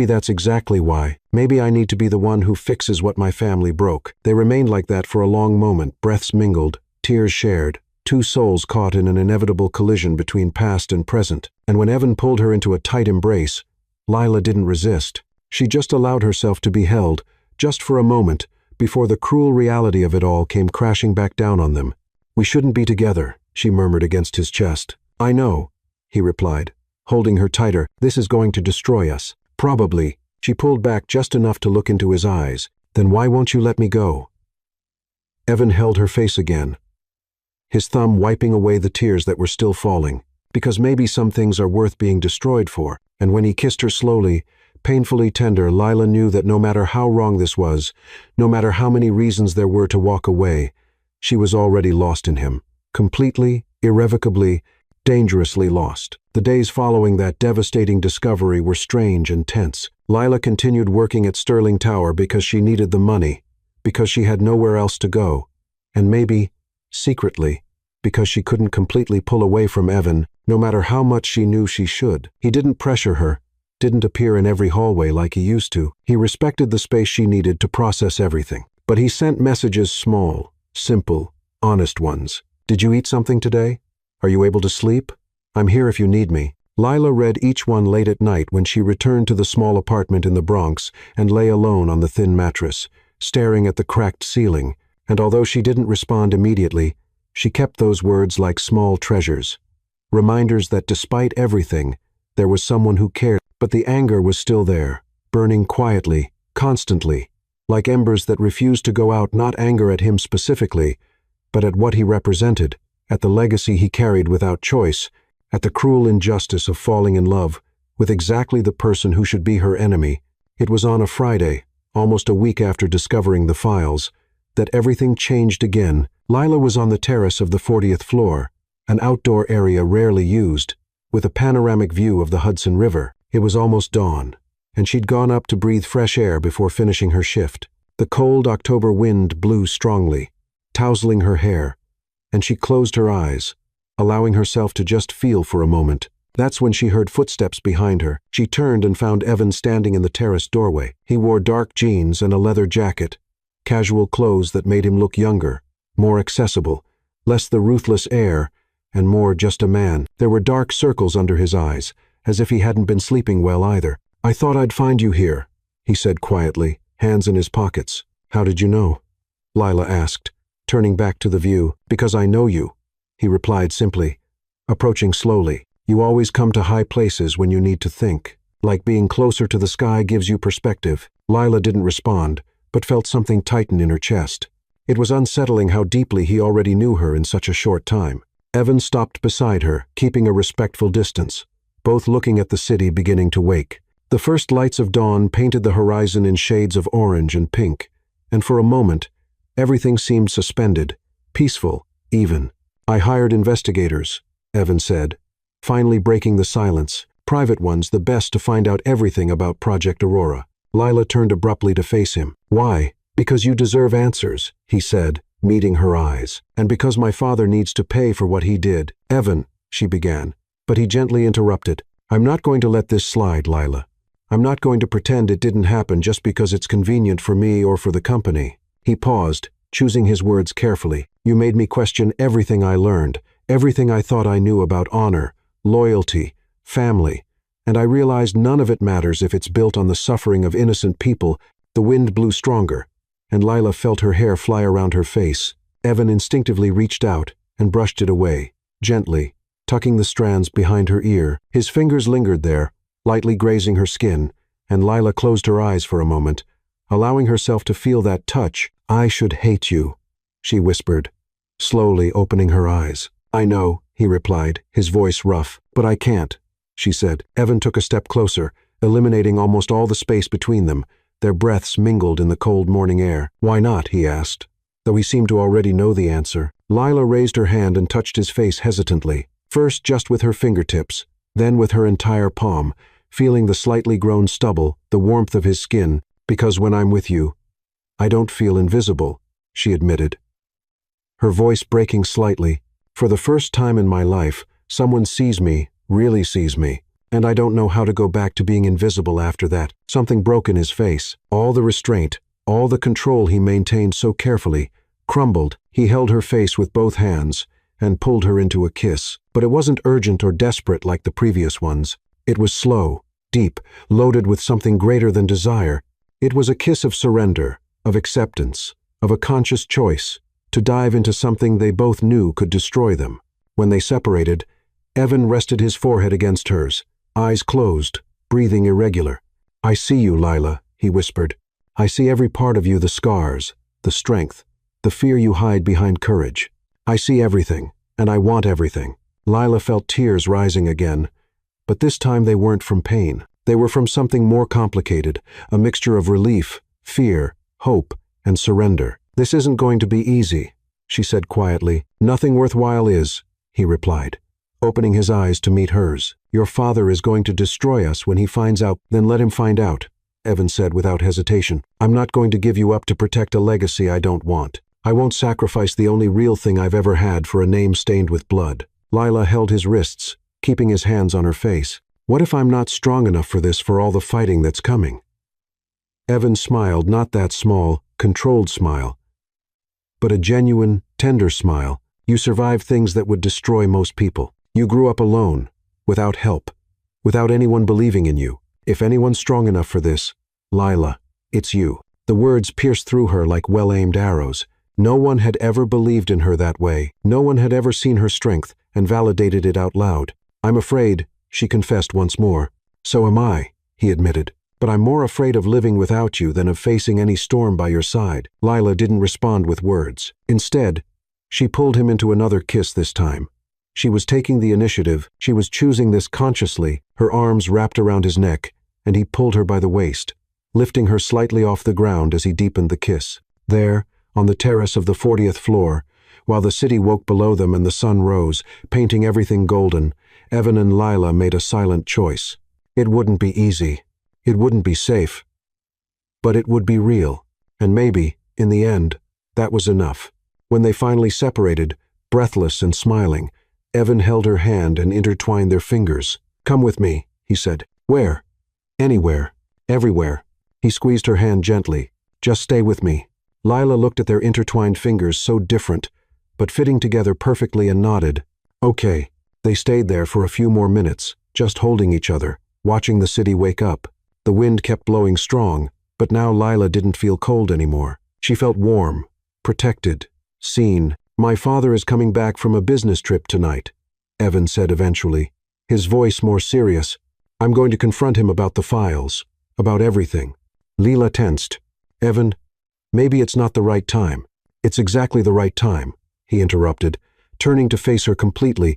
that's exactly why. Maybe I need to be the one who fixes what my family broke." They remained like that for a long moment, breaths mingled, tears shared, two souls caught in an inevitable collision between past and present. And when Evan pulled her into a tight embrace, Lila didn't resist. She just allowed herself to be held, just for a moment, before the cruel reality of it all came crashing back down on them. "We shouldn't be together," she murmured against his chest. "I know," he replied, holding her tighter. "This is going to destroy us." "Probably." She pulled back just enough to look into his eyes. "Then why won't you let me go?" Evan held her face again, his thumb wiping away the tears that were still falling. "Because maybe some things are worth being destroyed for." And when he kissed her slowly, painfully tender, Lila knew that no matter how wrong this was, no matter how many reasons there were to walk away, she was already lost in him. Completely, irrevocably, dangerously lost. The days following that devastating discovery were strange and tense. Lila continued working at Sterling Tower because she needed the money, because she had nowhere else to go, and maybe, secretly, because she couldn't completely pull away from Evan, no matter how much she knew she should. He didn't pressure her, didn't appear in every hallway like he used to. He respected the space she needed to process everything. But he sent messages, small, simple, honest ones. "Did you eat something today? Are you able to sleep? I'm here if you need me." Lila read each one late at night when she returned to the small apartment in the Bronx and lay alone on the thin mattress, staring at the cracked ceiling, and although she didn't respond immediately, she kept those words like small treasures. Reminders that despite everything, there was someone who cared. But the anger was still there, burning quietly, constantly, like embers that refused to go out. Not anger at him specifically, but at what he represented, at the legacy he carried without choice, at the cruel injustice of falling in love with exactly the person who should be her enemy. It was on a Friday, almost a week after discovering the files, that everything changed again. Lila was on the terrace of the 40th floor, an outdoor area rarely used, with a panoramic view of the Hudson River. It was almost dawn, and she'd gone up to breathe fresh air before finishing her shift. The cold October wind blew strongly, tousling her hair, and she closed her eyes, allowing herself to just feel for a moment. That's when she heard footsteps behind her. She turned and found Evan standing in the terrace doorway. He wore dark jeans and a leather jacket, casual clothes that made him look younger, more accessible, less the ruthless air, and more just a man. There were dark circles under his eyes, as if he hadn't been sleeping well either. "I thought I'd find you here," he said quietly, hands in his pockets. "How did you know?" Lila asked, turning back to the view. "Because I know you," he replied simply, approaching slowly. "You always come to high places when you need to think. Like being closer to the sky gives you perspective." Lila didn't respond, but felt something tighten in her chest. It was unsettling how deeply he already knew her in such a short time. Evan stopped beside her, keeping a respectful distance, both looking at the city beginning to wake. The first lights of dawn painted the horizon in shades of orange and pink, and for a moment, everything seemed suspended, peaceful, even. "I hired investigators," Evan said, finally breaking the silence. "Private ones, the best to find out everything about Project Aurora." Lila turned abruptly to face him. "Why?" "Because you deserve answers," he said, meeting her eyes. "And because my father needs to pay for what he did." "Evan," she began, but he gently interrupted. "I'm not going to let this slide, Lila. I'm not going to pretend it didn't happen just because it's convenient for me or for the company." He paused, choosing his words carefully. "You made me question everything I learned, everything I thought I knew about honor, loyalty, family, and I realized none of it matters if it's built on the suffering of innocent people." The wind blew stronger, and Lila felt her hair fly around her face. Evan instinctively reached out and brushed it away, gently, tucking the strands behind her ear. His fingers lingered there, lightly grazing her skin, and Lila closed her eyes for a moment, allowing herself to feel that touch. "I should hate you," she whispered, slowly opening her eyes. "I know," he replied, his voice rough. "But I can't," she said. Evan took a step closer, eliminating almost all the space between them. Their breaths mingled in the cold morning air. "Why not?" he asked, though he seemed to already know the answer. Lila raised her hand and touched his face hesitantly, first just with her fingertips, then with her entire palm, feeling the slightly grown stubble, the warmth of his skin. "Because when I'm with you, I don't feel invisible," she admitted, her voice breaking slightly. "For the first time in my life, someone sees me, really sees me, and I don't know how to go back to being invisible after that." Something broke in his face. All the restraint, all the control he maintained so carefully, crumbled. He held her face with both hands and pulled her into a kiss. But it wasn't urgent or desperate like the previous ones. It was slow, deep, loaded with something greater than desire. It was a kiss of surrender, of acceptance, of a conscious choice to dive into something they both knew could destroy them. When they separated, Evan rested his forehead against hers, eyes closed, breathing irregular. "I see you, Lila," he whispered. "I see every part of you, the scars, the strength, the fear you hide behind courage. I see everything, and I want everything." Lila felt tears rising again, but this time they weren't from pain. They were from something more complicated, a mixture of relief, fear, hope, and surrender. "This isn't going to be easy," she said quietly. "Nothing worthwhile is," he replied, opening his eyes to meet hers. "Your father is going to destroy us when he finds out." "Then let him find out," Evan said without hesitation. "I'm not going to give you up to protect a legacy I don't want. I won't sacrifice the only real thing I've ever had for a name stained with blood." Lila held his wrists, keeping his hands on her face. "What if I'm not strong enough for this, for all the fighting that's coming?" Evan smiled, not that small, controlled smile, but a genuine, tender smile. "You survived things that would destroy most people. You grew up alone, without help, without anyone believing in you. If anyone's strong enough for this, Lila, it's you." The words pierced through her like well-aimed arrows. No one had ever believed in her that way. No one had ever seen her strength and validated it out loud. "I'm afraid," she confessed once more. "So am I," he admitted. "But I'm more afraid of living without you than of facing any storm by your side." Lila didn't respond with words. Instead, she pulled him into another kiss this time. She was taking the initiative. She was choosing this consciously. Her arms wrapped around his neck, and he pulled her by the waist, lifting her slightly off the ground as he deepened the kiss. There, on the terrace of the 40th floor, while the city woke below them and the sun rose, painting everything golden, Evan and Lila made a silent choice. It wouldn't be easy. It wouldn't be safe. But it would be real. And maybe, in the end, that was enough. When they finally separated, breathless and smiling, Evan held her hand and intertwined their fingers. "Come with me," he said. "Where?" "Anywhere. Everywhere." He squeezed her hand gently. "Just stay with me." Lila looked at their intertwined fingers, so different, but fitting together perfectly, and nodded. "Okay." They stayed there for a few more minutes, just holding each other, watching the city wake up. The wind kept blowing strong, but now Lila didn't feel cold anymore. She felt warm, protected, seen. "My father is coming back from a business trip tonight," Evan said eventually, his voice more serious. "I'm going to confront him about the files, about everything." Lila tensed. "Evan, maybe it's not the right time." "It's exactly the right time," he interrupted, turning to face her completely.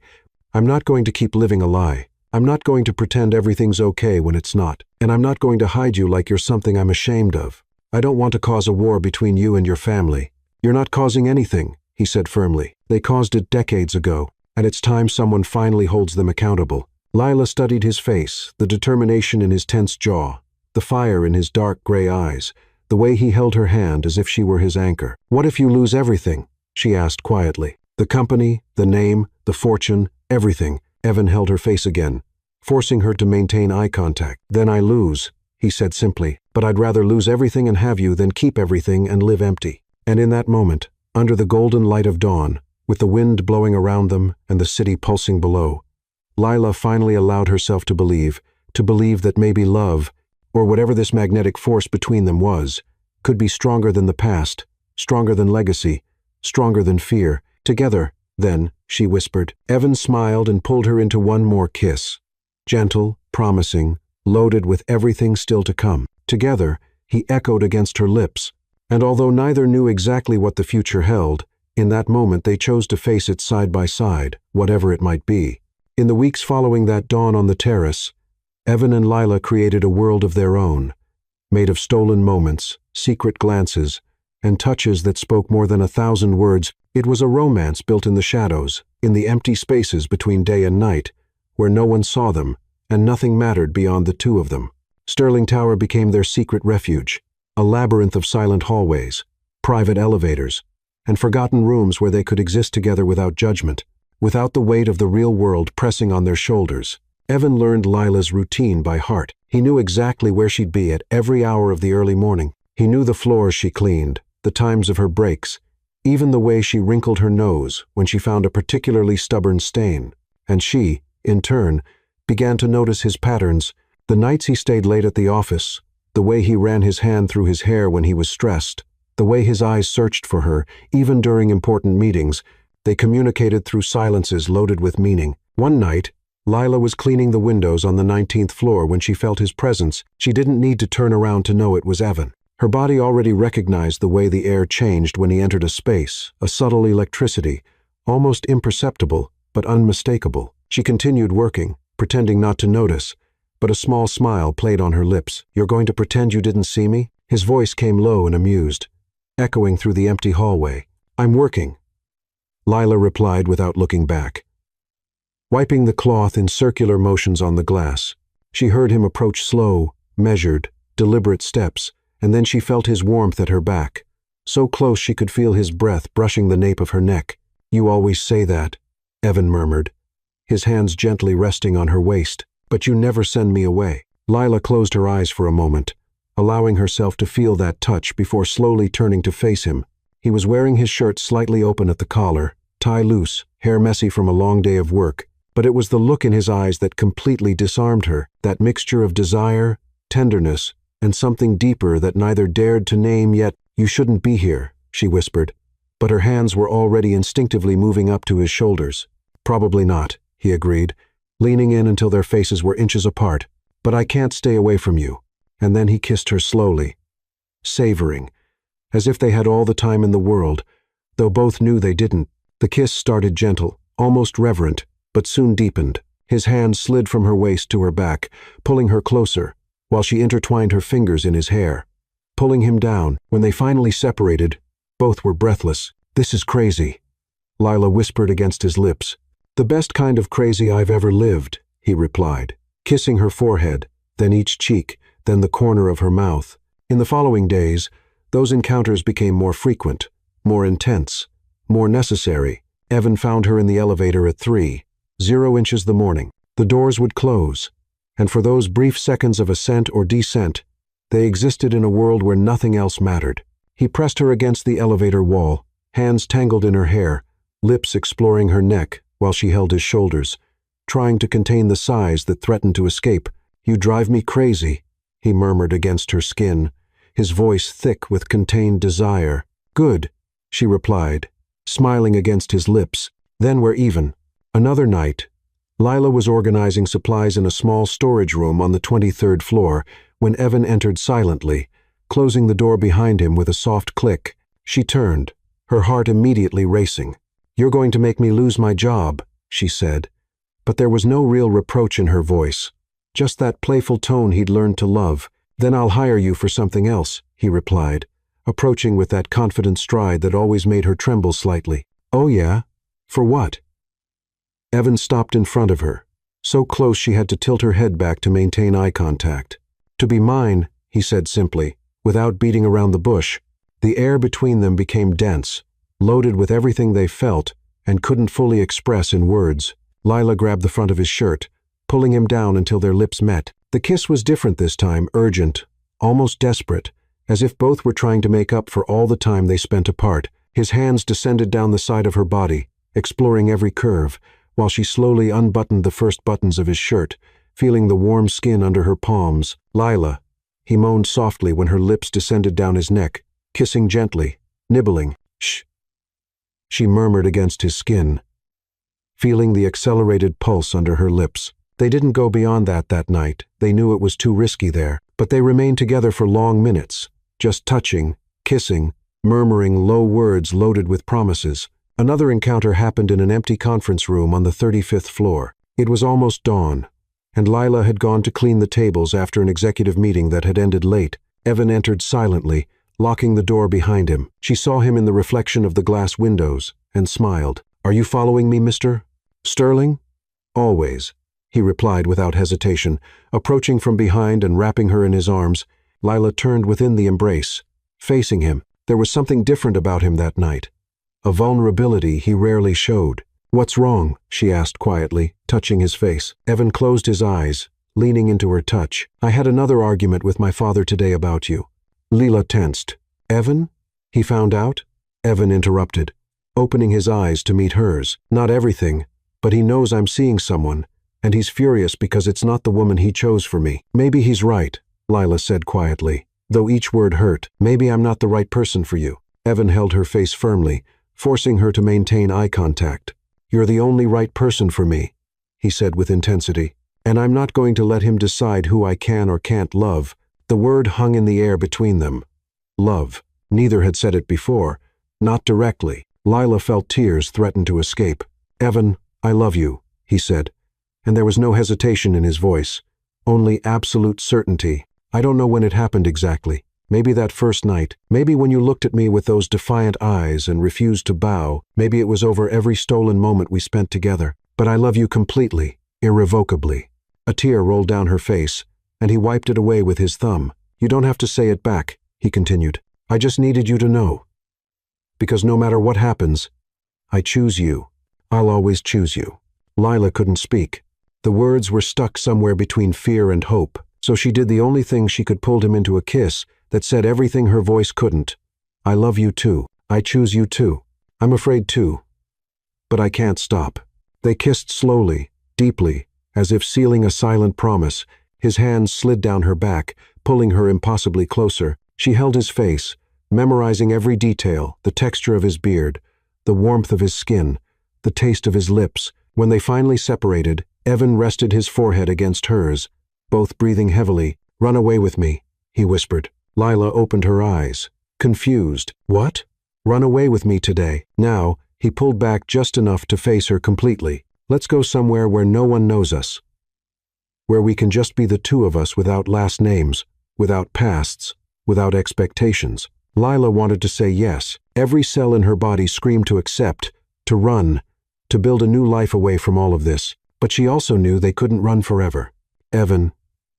"I'm not going to keep living a lie. I'm not going to pretend everything's okay when it's not. And I'm not going to hide you like you're something I'm ashamed of. I don't want to cause a war between you and your family." "You're not causing anything," he said firmly. "They caused it decades ago, and it's time someone finally holds them accountable." Lila studied his face, the determination in his tense jaw, the fire in his dark gray eyes, the way he held her hand as if she were his anchor. "What if you lose everything?" she asked quietly. "The company, the name, the fortune, everything." Evan held her face again, forcing her to maintain eye contact. "Then I lose," he said simply. "But I'd rather lose everything and have you than keep everything and live empty." And in that moment, under the golden light of dawn, with the wind blowing around them and the city pulsing below, Lila finally allowed herself to believe that maybe love, or whatever this magnetic force between them was, could be stronger than the past, stronger than legacy, stronger than fear. "Together, then," she whispered. Evan smiled and pulled her into one more kiss. Gentle, promising, loaded with everything still to come. "Together," he echoed against her lips. And although neither knew exactly what the future held, in that moment they chose to face it side by side, whatever it might be. In the weeks following that dawn on the terrace, Evan and Lila created a world of their own, made of stolen moments, secret glances, and touches that spoke more than 1,000 words. It was a romance built in the shadows, in the empty spaces between day and night, where no one saw them, and nothing mattered beyond the two of them. Sterling Tower became their secret refuge, a labyrinth of silent hallways, private elevators, and forgotten rooms where they could exist together without judgment, without the weight of the real world pressing on their shoulders. Evan learned Lila's routine by heart. He knew exactly where she'd be at every hour of the early morning. He knew the floors she cleaned, the times of her breaks, even the way she wrinkled her nose when she found a particularly stubborn stain. And she, in turn, began to notice his patterns, the nights he stayed late at the office, the way he ran his hand through his hair when he was stressed, the way his eyes searched for her, even during important meetings. They communicated through silences loaded with meaning. One night, Lila was cleaning the windows on the 19th floor when she felt his presence. She didn't need to turn around to know it was Evan. Her body already recognized the way the air changed when he entered a space, a subtle electricity, almost imperceptible, but unmistakable. She continued working, pretending not to notice, but a small smile played on her lips. "You're going to pretend you didn't see me?" His voice came low and amused, echoing through the empty hallway. "I'm working," Lila replied without looking back. Wiping the cloth in circular motions on the glass, she heard him approach slow, measured, deliberate steps, and then she felt his warmth at her back, so close she could feel his breath brushing the nape of her neck. "You always say that," Evan murmured, his hands gently resting on her waist. "But you never send me away." Lila closed her eyes for a moment, allowing herself to feel that touch before slowly turning to face him. He was wearing his shirt slightly open at the collar, tie loose, hair messy from a long day of work, but it was the look in his eyes that completely disarmed her, that mixture of desire, tenderness, and something deeper that neither dared to name yet. "You shouldn't be here," she whispered, but her hands were already instinctively moving up to his shoulders. "Probably not," he agreed, leaning in until their faces were inches apart. "But I can't stay away from you." And then he kissed her slowly, savoring, as if they had all the time in the world, though both knew they didn't. The kiss started gentle, almost reverent, but soon deepened. His hand slid from her waist to her back, pulling her closer, while she intertwined her fingers in his hair, pulling him down. When they finally separated, both were breathless. "This is crazy," Lila whispered against his lips. "The best kind of crazy I've ever lived," he replied, kissing her forehead, then each cheek, then the corner of her mouth. In the following days, those encounters became more frequent, more intense, more necessary. Evan found her in the elevator at 3:00 the morning. The doors would close, and for those brief seconds of ascent or descent, they existed in a world where nothing else mattered. He pressed her against the elevator wall, hands tangled in her hair, lips exploring her neck while she held his shoulders, trying to contain the sighs that threatened to escape. "You drive me crazy," he murmured against her skin, his voice thick with contained desire. Good, she replied, smiling against his lips. Then we're even. Another night. Lila was organizing supplies in a small storage room on the 23rd floor when Evan entered silently, closing the door behind him with a soft click. She turned, her heart immediately racing. "You're going to make me lose my job," she said. But there was no real reproach in her voice, just that playful tone he'd learned to love. "Then I'll hire you for something else," he replied, approaching with that confident stride that always made her tremble slightly. "Oh yeah? For what?" Evan stopped in front of her, so close she had to tilt her head back to maintain eye contact. "To be mine," he said simply, without beating around the bush. The air between them became dense, loaded with everything they felt and couldn't fully express in words. Lila grabbed the front of his shirt, pulling him down until their lips met. The kiss was different this time, urgent, almost desperate, as if both were trying to make up for all the time they spent apart. His hands descended down the side of her body, exploring every curve, while she slowly unbuttoned the first buttons of his shirt, feeling the warm skin under her palms. "Lila," he moaned softly when her lips descended down his neck, kissing gently, nibbling. "Shh," she murmured against his skin, feeling the accelerated pulse under her lips. They didn't go beyond that night. They knew it was too risky there, but they remained together for long minutes, just touching, kissing, murmuring low words loaded with promises. Another encounter happened in an empty conference room on the 35th floor. It was almost dawn, and Lila had gone to clean the tables after an executive meeting that had ended late. Evan entered silently, locking the door behind him. She saw him in the reflection of the glass windows and smiled. "Are you following me, Mr. Sterling?" "Always," he replied without hesitation, approaching from behind and wrapping her in his arms. Lila turned within the embrace, facing him. There was something different about him that night, a vulnerability he rarely showed. "What's wrong?" she asked quietly, touching his face. Evan closed his eyes, leaning into her touch. "I had another argument with my father today about you." Lila tensed. "Evan? He found out?" Evan interrupted, opening his eyes to meet hers. "Not everything, but he knows I'm seeing someone, and he's furious because it's not the woman he chose for me." "Maybe he's right," Lila said quietly, though each word hurt. "Maybe I'm not the right person for you." Evan held her face firmly, forcing her to maintain eye contact. "You're the only right person for me," he said with intensity, "and I'm not going to let him decide who I can or can't love." The word hung in the air between them. Love. Neither had said it before, not directly. Lila felt tears threaten to escape. "Evan, I love you," he said, and there was no hesitation in his voice, only absolute certainty. "I don't know when it happened exactly. Maybe that first night, maybe when you looked at me with those defiant eyes and refused to bow, maybe it was over every stolen moment we spent together. But I love you completely, irrevocably." A tear rolled down her face, and he wiped it away with his thumb. "You don't have to say it back," he continued. "I just needed you to know. Because no matter what happens, I choose you. I'll always choose you." Lila couldn't speak. The words were stuck somewhere between fear and hope, so she did the only thing she could, pulled him into a kiss that said everything her voice couldn't. "I love you too. I choose you too. I'm afraid too. But I can't stop." They kissed slowly, deeply, as if sealing a silent promise. His hands slid down her back, pulling her impossibly closer. She held his face, memorizing every detail, the texture of his beard, the warmth of his skin, the taste of his lips. When they finally separated, Evan rested his forehead against hers, both breathing heavily. "Run away with me," he whispered. Lila opened her eyes, confused. "What?" "Run away with me today." Now, he pulled back just enough to face her completely. "Let's go somewhere where no one knows us. Where we can just be the two of us without last names, without pasts, without expectations." Lila wanted to say yes. Every cell in her body screamed to accept, to run, to build a new life away from all of this. But she also knew they couldn't run forever. "Evan,"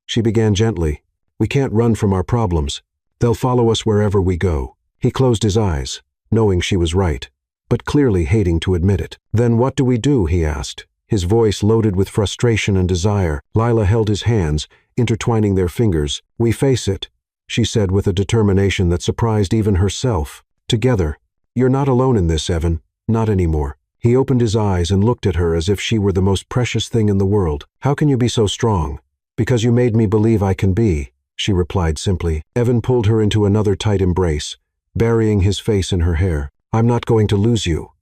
she began gently, "we can't run from our problems. They'll follow us wherever we go." He closed his eyes, knowing she was right, but clearly hating to admit it. "Then what do we do?" he asked, his voice loaded with frustration and desire. Lila held his hands, intertwining their fingers. "We face it," she said with a determination that surprised even herself. "Together. You're not alone in this, Evan. Not anymore." He opened his eyes and looked at her as if she were the most precious thing in the world. "How can you be so strong?" "Because you made me believe I can be," she replied simply. Evan pulled her into another tight embrace, burying his face in her hair. I'm not going to lose you,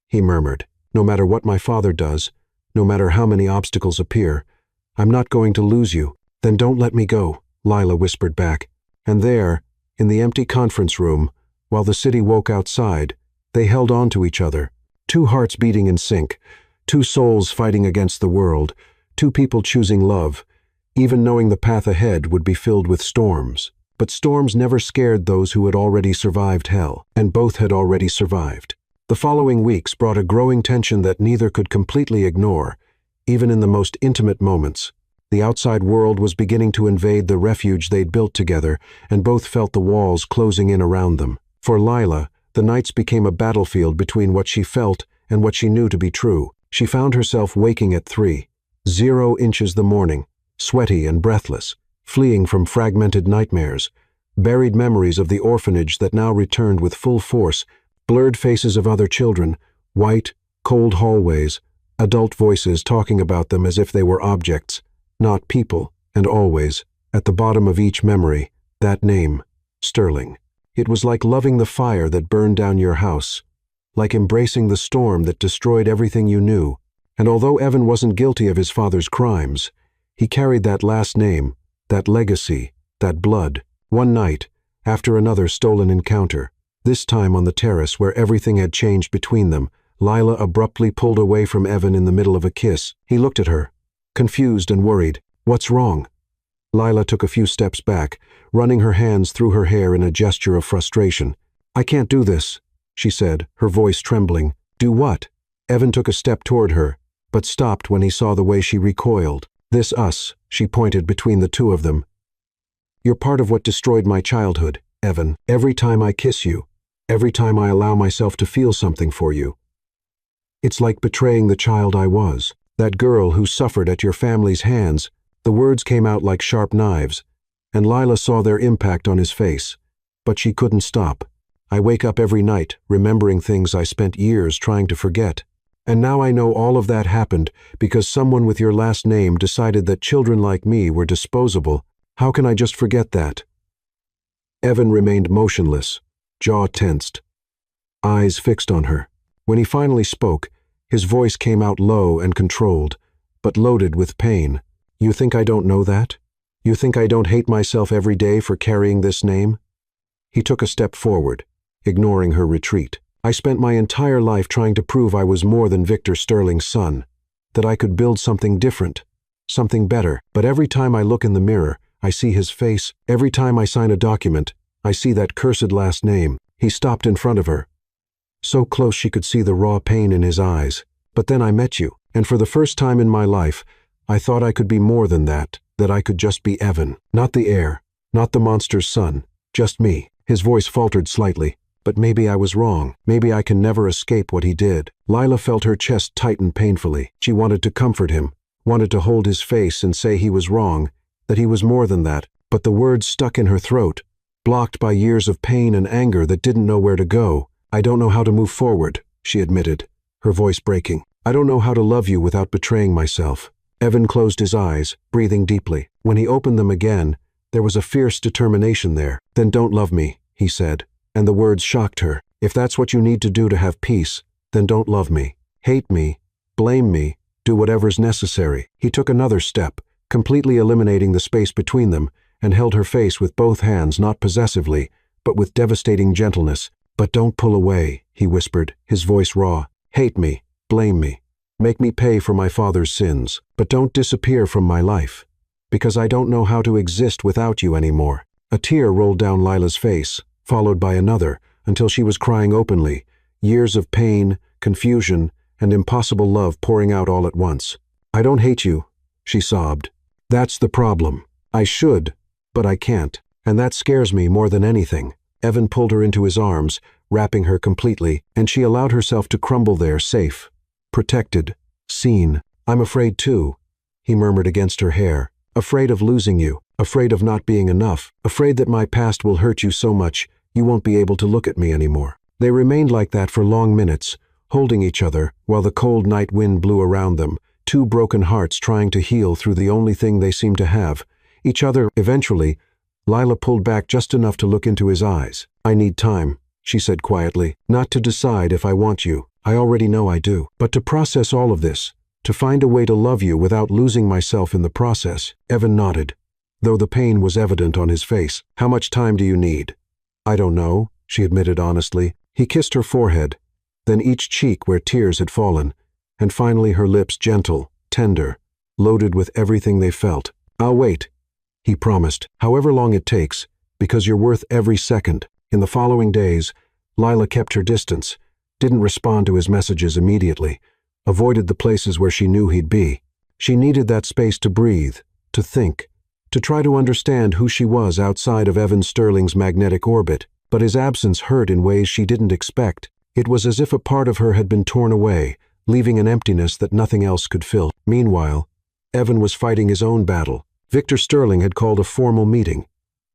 he murmured. No matter what my father does, no matter how many obstacles appear, I'm not going to lose you. Then don't let me go, Lila whispered back. And there, in the empty conference room, while the city woke outside, they held on to each other, two hearts beating in sync, two souls fighting against the world, two people choosing love, even knowing the path ahead would be filled with storms. But storms never scared those who had already survived hell, and both had already survived. The following weeks brought a growing tension that neither could completely ignore, even in the most intimate moments. The outside world was beginning to invade the refuge they'd built together, and both felt the walls closing in around them. For Lila, the nights became a battlefield between what she felt and what she knew to be true. She found herself waking at 3:00 the morning, sweaty and breathless, fleeing from fragmented nightmares, buried memories of the orphanage that now returned with full force, blurred faces of other children, white, cold hallways, adult voices talking about them as if they were objects, not people, and always, at the bottom of each memory, that name, Sterling. It was like loving the fire that burned down your house, like embracing the storm that destroyed everything you knew. And although Evan wasn't guilty of his father's crimes, he carried that last name, that legacy, that blood. One night, after another stolen encounter, this time on the terrace where everything had changed between them, Lila abruptly pulled away from Evan in the middle of a kiss. He looked at her, confused and worried. What's wrong? Lila took a few steps back, running her hands through her hair in a gesture of frustration. I can't do this, she said, her voice trembling. Do what? Evan took a step toward her, but stopped when he saw the way she recoiled. This us, she pointed between the two of them. You're part of what destroyed my childhood, Evan. Every time I kiss you, every time I allow myself to feel something for you, it's like betraying the child I was, that girl who suffered at your family's hands. The words came out like sharp knives, and Lila saw their impact on his face, but she couldn't stop. I wake up every night, remembering things I spent years trying to forget. And now I know all of that happened because someone with your last name decided that children like me were disposable. How can I just forget that? Evan remained motionless, jaw tensed, eyes fixed on her. When he finally spoke, his voice came out low and controlled, but loaded with pain. You think I don't know that? You think I don't hate myself every day for carrying this name? He took a step forward, ignoring her retreat. I spent my entire life trying to prove I was more than Victor Sterling's son, that I could build something different, something better. But every time I look in the mirror, I see his face. Every time I sign a document, I see that cursed last name. He stopped in front of her, so close she could see the raw pain in his eyes. But then I met you, and for the first time in my life, I thought I could be more than that I could just be Evan. Not the heir, not the monster's son, just me. His voice faltered slightly. But maybe I was wrong. Maybe I can never escape what he did. Lila felt her chest tighten painfully. She wanted to comfort him, wanted to hold his face and say he was wrong, that he was more than that. But the words stuck in her throat, blocked by years of pain and anger that didn't know where to go. I don't know how to move forward, she admitted, her voice breaking. I don't know how to love you without betraying myself. Evan closed his eyes, breathing deeply. When he opened them again, there was a fierce determination there. Then don't love me, he said, and the words shocked her. If that's what you need to do to have peace, then don't love me. Hate me, blame me, do whatever's necessary. He took another step, completely eliminating the space between them, and held her face with both hands, not possessively, but with devastating gentleness. But don't pull away, he whispered, his voice raw. Hate me, blame me, make me pay for my father's sins, but don't disappear from my life, because I don't know how to exist without you anymore. A tear rolled down Lila's face, followed by another, until she was crying openly, years of pain, confusion, and impossible love pouring out all at once. I don't hate you, she sobbed. That's the problem. I should, but I can't, and that scares me more than anything. Evan pulled her into his arms, wrapping her completely, and she allowed herself to crumble there, safe, protected, seen. I'm afraid too, he murmured against her hair. Afraid of losing you, afraid of not being enough, afraid that my past will hurt you so much you won't be able to look at me anymore. They remained like that for long minutes, holding each other while the cold night wind blew around them, two broken hearts trying to heal through the only thing they seemed to have, each other. Eventually, Lila pulled back just enough to look into his eyes. "I need time," she said quietly. "Not to decide if I want you. I already know I do. But to process all of this, to find a way to love you without losing myself in the process." Evan nodded, though the pain was evident on his face. "How much time do you need?" "I don't know," she admitted honestly. He kissed her forehead, then each cheek where tears had fallen, and finally her lips, gentle, tender, loaded with everything they felt. "I'll wait," he promised, "however long it takes, because you're worth every second." In the following days, Lila kept her distance, didn't respond to his messages immediately, avoided the places where she knew he'd be. She needed that space to breathe, to think, to try to understand who she was outside of Evan Sterling's magnetic orbit. But his absence hurt in ways she didn't expect. It was as if a part of her had been torn away, leaving an emptiness that nothing else could fill. Meanwhile, Evan was fighting his own battle. Victor Sterling had called a formal meeting,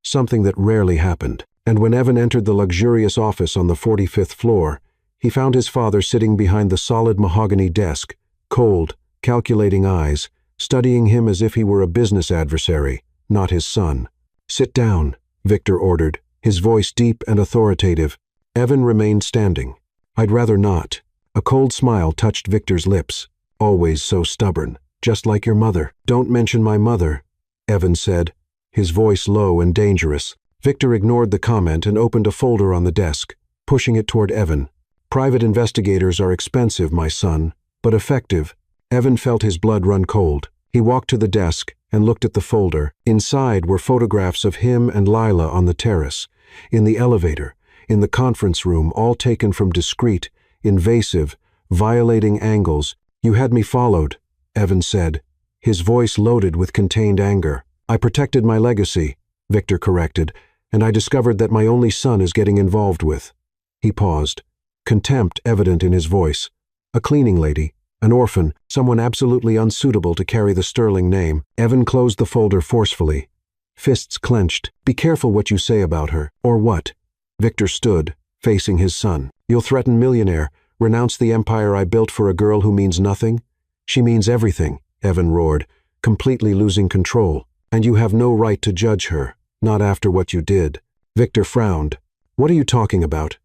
something that rarely happened. And when Evan entered the luxurious office on the 45th floor, he found his father sitting behind the solid mahogany desk, cold, calculating eyes, studying him as if he were a business adversary, not his son. "Sit down," Victor ordered, his voice deep and authoritative. Evan remained standing. "I'd rather not." A cold smile touched Victor's lips. "Always so stubborn, just like your mother." "Don't mention my mother," Evan said, his voice low and dangerous. Victor ignored the comment and opened a folder on the desk, pushing it toward Evan. "Private investigators are expensive, my son, but effective." Evan felt his blood run cold. He walked to the desk and looked at the folder. Inside were photographs of him and Lila on the terrace, in the elevator, in the conference room, all taken from discreet, invasive, violating angles. "You had me followed," Evan said, his voice loaded with contained anger. "I protected my legacy," Victor corrected, "and I discovered that my only son is getting involved with." He paused, contempt evident in his voice. "A cleaning lady, an orphan, someone absolutely unsuitable to carry the Sterling name." Evan closed the folder forcefully, fists clenched. "Be careful what you say about her." "Or what?" Victor stood, facing his son. "You'll threaten Millionaire, renounce the empire I built for a girl who means nothing?" "She means everything," Evan roared, completely losing control. "And you have no right to judge her, not after what you did." Victor frowned. "What are you talking about?"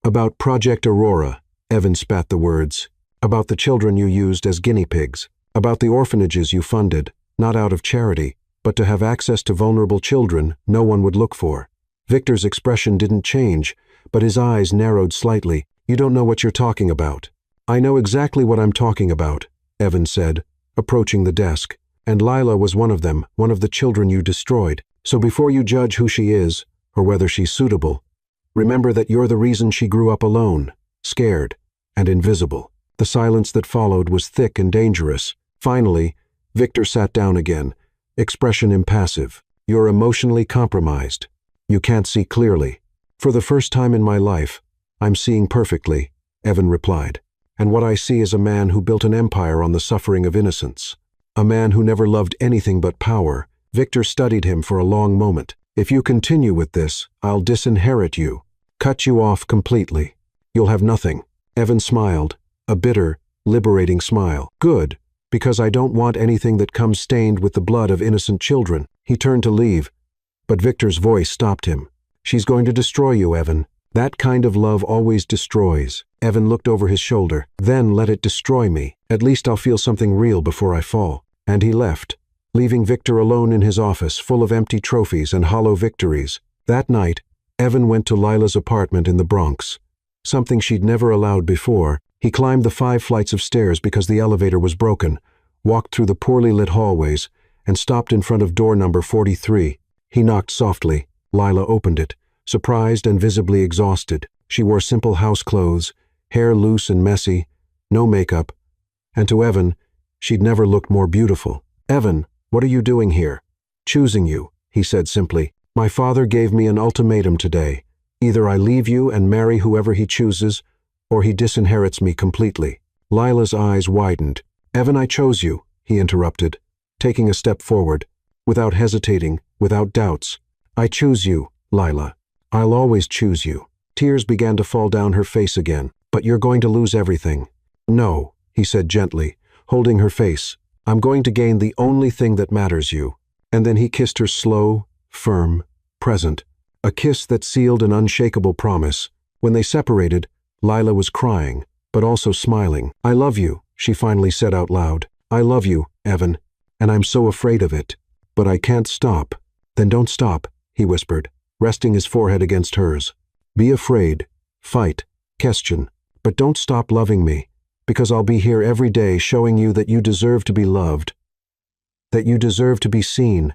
"About Project Aurora," Evan spat the words. "About the children you used as guinea pigs. About the orphanages you funded, not out of charity, but to have access to vulnerable children no one would look for." Victor's expression didn't change, but his eyes narrowed slightly. "You don't know what you're talking about." "I know exactly what I'm talking about," Evan said, approaching the desk. "And Lila was one of them, one of the children you destroyed. So before you judge who she is, or whether she's suitable, remember that you're the reason she grew up alone, scared, and invisible." The silence that followed was thick and dangerous. Finally, Victor sat down again, expression impassive. "You're emotionally compromised. You can't see clearly." "For the first time in my life, I'm seeing perfectly," Evan replied. "And what I see is a man who built an empire on the suffering of innocence. A man who never loved anything but power." Victor studied him for a long moment. "If you continue with this, I'll disinherit you, cut you off completely. You'll have nothing." Evan smiled, a bitter, liberating smile. "Good, because I don't want anything that comes stained with the blood of innocent children." He turned to leave, but Victor's voice stopped him. "She's going to destroy you, Evan. That kind of love always destroys." Evan looked over his shoulder. "Then let it destroy me. At least I'll feel something real before I fall." And he left, leaving Victor alone in his office, full of empty trophies and hollow victories. That night, Evan went to Lila's apartment in the Bronx, something she'd never allowed before. He climbed the 5 flights of stairs because the elevator was broken, walked through the poorly lit hallways, and stopped in front of door number 43. He knocked softly. Lila opened it, surprised and visibly exhausted. She wore simple house clothes, hair loose and messy, no makeup, and to Evan, she'd never looked more beautiful. "Evan, what are you doing here?" "Choosing you," he said simply. "My father gave me an ultimatum today. Either I leave you and marry whoever he chooses, or he disinherits me completely." Lila's eyes widened. "Evan, I chose you," he interrupted, taking a step forward, without hesitating, without doubts. "I choose you, Lila. I'll always choose you." Tears began to fall down her face again. "But you're going to lose everything." "No," he said gently, holding her face. "I'm going to gain the only thing that matters you." And then he kissed her slow, firm, present, a kiss that sealed an unshakable promise. When they separated, Lila was crying, but also smiling. "I love you," she finally said out loud. "I love you, Evan, and I'm so afraid of it. But I can't stop." "Then don't stop," he whispered, resting his forehead against hers. "Be afraid, fight, question, but don't stop loving me, because I'll be here every day showing you that you deserve to be loved, that you deserve to be seen,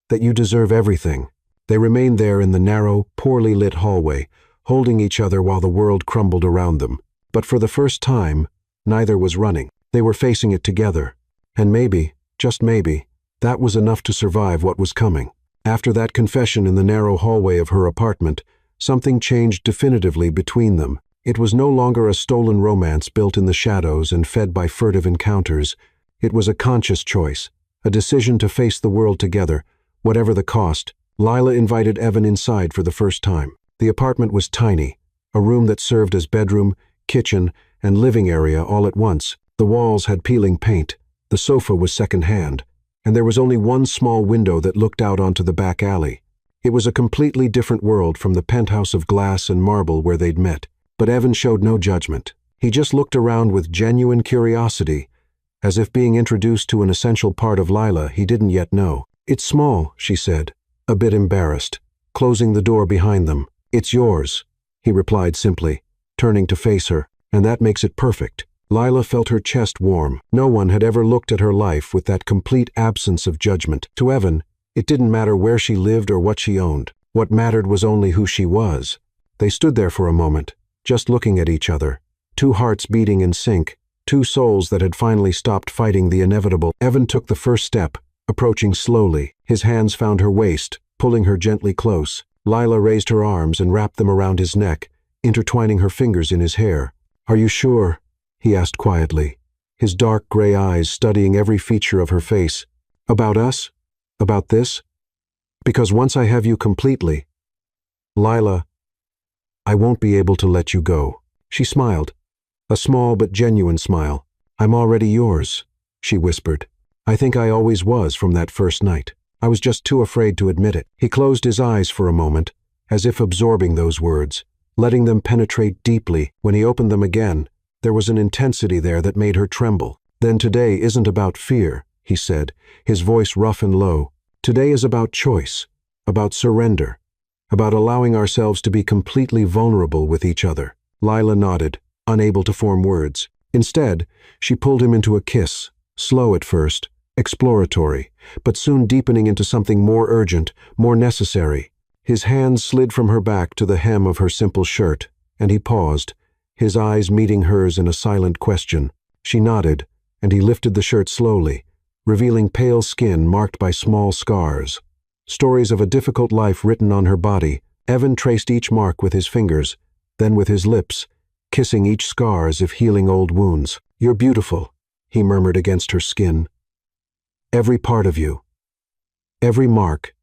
that you deserve everything." They remained there in the narrow, poorly lit hallway, holding each other while the world crumbled around them. But for the first time, neither was running. They were facing it together. And maybe, just maybe, that was enough to survive what was coming. After that confession in the narrow hallway of her apartment, something changed definitively between them. It was no longer a stolen romance built in the shadows and fed by furtive encounters. It was a conscious choice, a decision to face the world together, whatever the cost. Lila invited Evan inside for the first time. The apartment was tiny, a room that served as bedroom, kitchen, and living area all at once. The walls had peeling paint, the sofa was second-hand, and there was only one small window that looked out onto the back alley. It was a completely different world from the penthouse of glass and marble where they'd met. But Evan showed no judgment. He just looked around with genuine curiosity, as if being introduced to an essential part of Lila he didn't yet know. "It's small," she said, a bit embarrassed, closing the door behind them. "It's yours," he replied simply, turning to face her. "And that makes it perfect." Lila felt her chest warm. No one had ever looked at her life with that complete absence of judgment. To Evan, it didn't matter where she lived or what she owned. What mattered was only who she was. They stood there for a moment, just looking at each other, two hearts beating in sync, two souls that had finally stopped fighting the inevitable. Evan took the first step, approaching slowly. His hands found her waist, pulling her gently close. Lila raised her arms and wrapped them around his neck, intertwining her fingers in his hair. "Are you sure?" he asked quietly, his dark gray eyes studying every feature of her face. "About us? About this? Because once I have you completely, Lila, I won't be able to let you go." She smiled, a small but genuine smile. "I'm already yours," she whispered. "I think I always was from that first night. I was just too afraid to admit it." He closed his eyes for a moment, as if absorbing those words, letting them penetrate deeply. When he opened them again, there was an intensity there that made her tremble. "Then today isn't about fear," he said, his voice rough and low. "Today is about choice, about surrender, about allowing ourselves to be completely vulnerable with each other." Lila nodded, unable to form words. Instead, she pulled him into a kiss, slow at first, exploratory, but soon deepening into something more urgent, more necessary. His hands slid from her back to the hem of her simple shirt, and he paused, his eyes meeting hers in a silent question. She nodded, and he lifted the shirt slowly, revealing pale skin marked by small scars. Stories of a difficult life written on her body. Evan traced each mark with his fingers, then with his lips, kissing each scar as if healing old wounds. "You're beautiful," he murmured against her skin. "Every part of you. Every mark.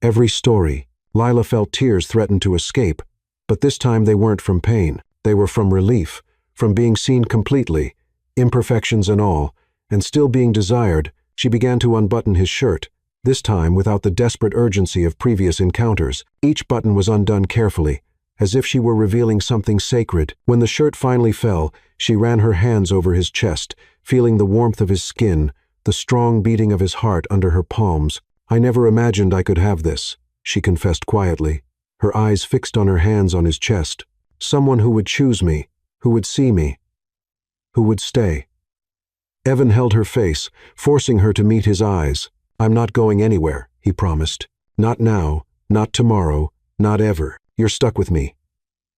Every story." Lila felt tears threaten to escape, but this time they weren't from pain. They were from relief, from being seen completely, imperfections and all, and still being desired. She began to unbutton his shirt, this time without the desperate urgency of previous encounters. Each button was undone carefully, as if she were revealing something sacred. When the shirt finally fell, she ran her hands over his chest, feeling the warmth of his skin, the strong beating of his heart under her palms. "I never imagined I could have this," she confessed quietly, her eyes fixed on her hands on his chest. "Someone who would choose me, who would see me, who would stay." Evan held her face, forcing her to meet his eyes. "I'm not going anywhere," he promised. "Not now, not tomorrow, not ever. You're stuck with me."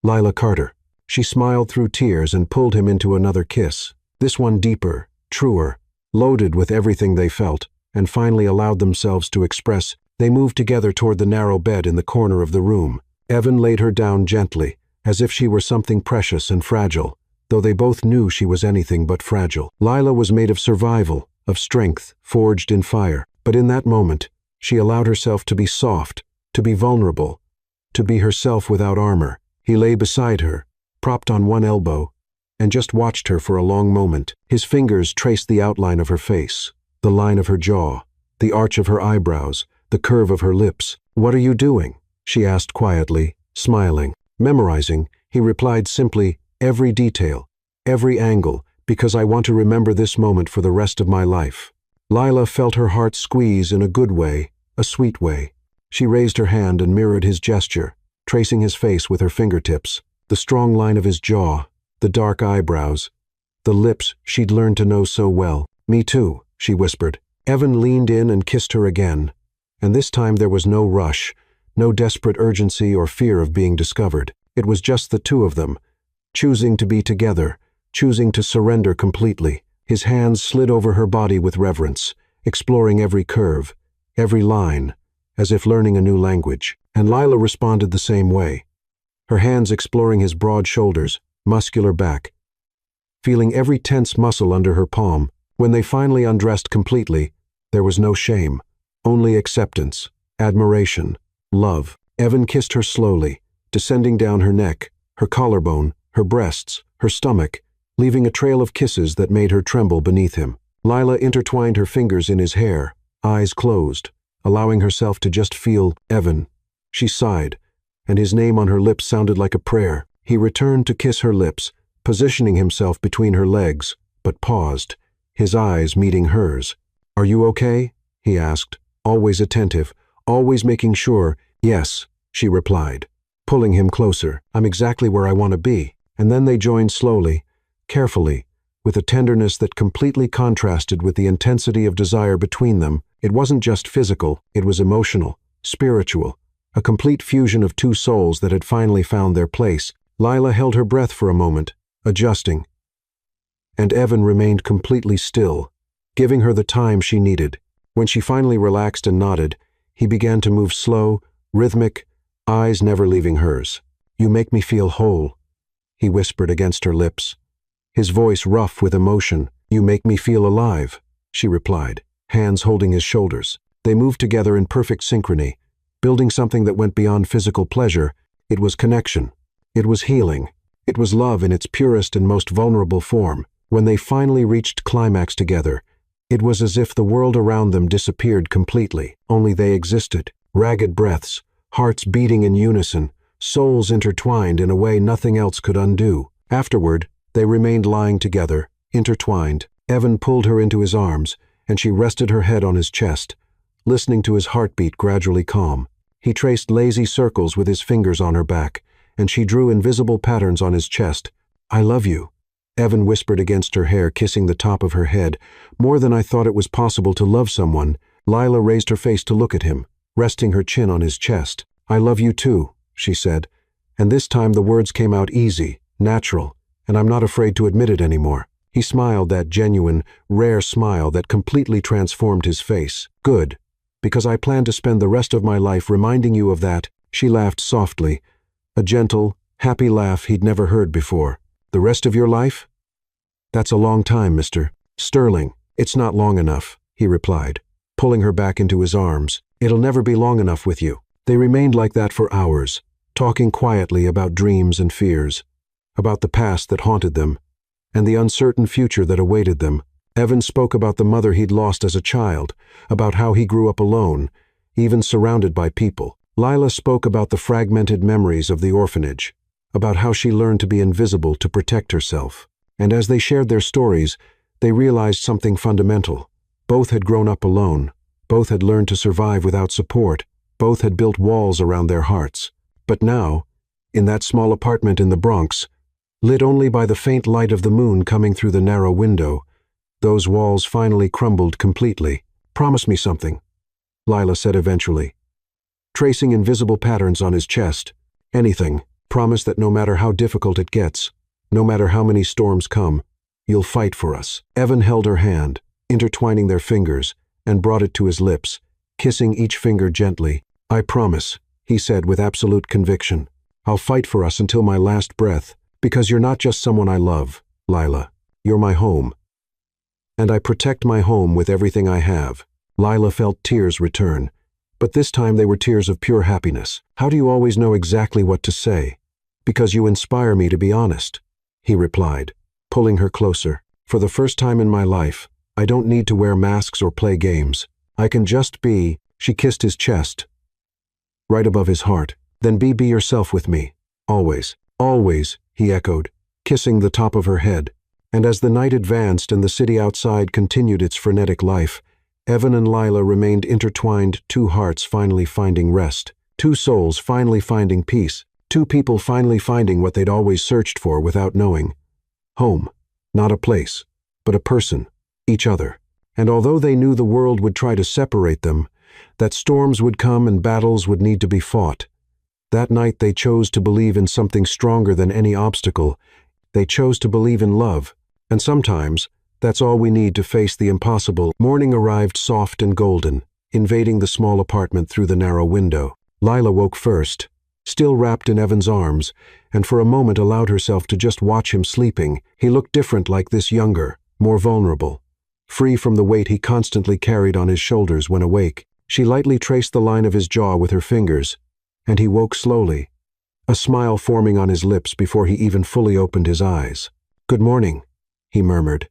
Lila Carter. She smiled through tears and pulled him into another kiss, this one deeper, truer, loaded with everything they felt, and finally allowed themselves to express. They moved together toward the narrow bed in the corner of the room. Evan laid her down gently, as if she were something precious and fragile, though they both knew she was anything but fragile. Lila was made of survival, of strength, forged in fire. But in that moment, she allowed herself to be soft, to be vulnerable, to be herself without armor. He lay beside her, propped on one elbow, and just watched her for a long moment. His fingers traced the outline of her face, the line of her jaw, the arch of her eyebrows, the curve of her lips. "What are you doing?" she asked quietly, smiling. "Memorizing," he replied simply, "every detail, every angle, because I want to remember this moment for the rest of my life." Lila felt her heart squeeze in a good way, a sweet way. She raised her hand and mirrored his gesture, tracing his face with her fingertips, the strong line of his jaw, the dark eyebrows, the lips she'd learned to know so well. "Me too," she whispered. Evan leaned in and kissed her again, and this time there was no rush, no desperate urgency or fear of being discovered. It was just the two of them, choosing to be together, choosing to surrender completely. His hands slid over her body with reverence, exploring every curve, every line, as if learning a new language. And Lila responded the same way, her hands exploring his broad shoulders, muscular back, feeling every tense muscle under her palm. When they finally undressed completely, there was no shame, only acceptance, admiration, love. Evan kissed her slowly, descending down her neck, her collarbone, her breasts, her stomach, leaving a trail of kisses that made her tremble beneath him. Lila intertwined her fingers in his hair, eyes closed, allowing herself to just feel Evan. She sighed, and his name on her lips sounded like a prayer. He returned to kiss her lips, positioning himself between her legs, but paused, his eyes meeting hers. "Are you okay?" he asked, always attentive, always making sure. "Yes," she replied, pulling him closer. "I'm exactly where I want to be." And then they joined slowly, carefully, with a tenderness that completely contrasted with the intensity of desire between them. It wasn't just physical, it was emotional, spiritual, a complete fusion of two souls that had finally found their place. Lila held her breath for a moment, adjusting, and Evan remained completely still, giving her the time she needed. When she finally relaxed and nodded, he began to move slow, rhythmic, eyes never leaving hers. "You make me feel whole," he whispered against her lips, his voice rough with emotion. "You make me feel alive," she replied, hands holding his shoulders. They moved together in perfect synchrony, building something that went beyond physical pleasure. It was connection. It was healing. It was love in its purest and most vulnerable form. When they finally reached climax together, it was as if the world around them disappeared completely. Only they existed. Ragged breaths, hearts beating in unison, souls intertwined in a way nothing else could undo. Afterward, they remained lying together, intertwined. Evan pulled her into his arms, and she rested her head on his chest, listening to his heartbeat gradually calm. He traced lazy circles with his fingers on her back, and she drew invisible patterns on his chest. "I love you," Evan whispered against her hair, kissing the top of her head. "More than I thought it was possible to love someone." Lila raised her face to look at him, resting her chin on his chest. "I love you too," she said, and this time the words came out easy, natural, and I'm not afraid to admit it anymore. He smiled, that genuine, rare smile that completely transformed his face. "Good, because I plan to spend the rest of my life reminding you of that." She laughed softly, a gentle, happy laugh he'd never heard before. "The rest of your life? That's a long time, Mr. Sterling." "It's not long enough," he replied, pulling her back into his arms. "It'll never be long enough with you." They remained like that for hours, talking quietly about dreams and fears, about the past that haunted them, and the uncertain future that awaited them. Evan spoke about the mother he'd lost as a child, about how he grew up alone, even surrounded by people. Lila spoke about the fragmented memories of the orphanage, about how she learned to be invisible to protect herself. And as they shared their stories, they realized something fundamental. Both had grown up alone. Both had learned to survive without support. Both had built walls around their hearts. But now, in that small apartment in the Bronx, lit only by the faint light of the moon coming through the narrow window, those walls finally crumbled completely. "Promise me something," Lila said eventually, tracing invisible patterns on his chest. "Anything. Promise that no matter how difficult it gets, no matter how many storms come, you'll fight for us." Evan held her hand, intertwining their fingers, and brought it to his lips, kissing each finger gently. "I promise," he said with absolute conviction. "I'll fight for us until my last breath, because you're not just someone I love, Lila. You're my home. And I protect my home with everything I have." Lila felt tears return, but this time they were tears of pure happiness. "How do you always know exactly what to say?" "Because you inspire me to be honest," he replied, pulling her closer. "For the first time in my life, I don't need to wear masks or play games. I can just be." She kissed his chest, right above his heart. Then be yourself with me. Always. Always, he echoed, kissing the top of her head. And as the night advanced and the city outside continued its frenetic life, Evan and Lila remained intertwined, two hearts finally finding rest, two souls finally finding peace, two people finally finding what they'd always searched for without knowing. Home. Not a place, but a person, each other. And although they knew the world would try to separate them, that storms would come and battles would need to be fought, that night they chose to believe in something stronger than any obstacle. They chose to believe in love. And sometimes, that's all we need to face the impossible. Morning arrived soft and golden, invading the small apartment through the narrow window. Lila woke first, still wrapped in Evan's arms, and for a moment allowed herself to just watch him sleeping. He looked different, like this, younger, more vulnerable, free from the weight he constantly carried on his shoulders when awake. She lightly traced the line of his jaw with her fingers, and he woke slowly, a smile forming on his lips before he even fully opened his eyes. "Good morning," he murmured,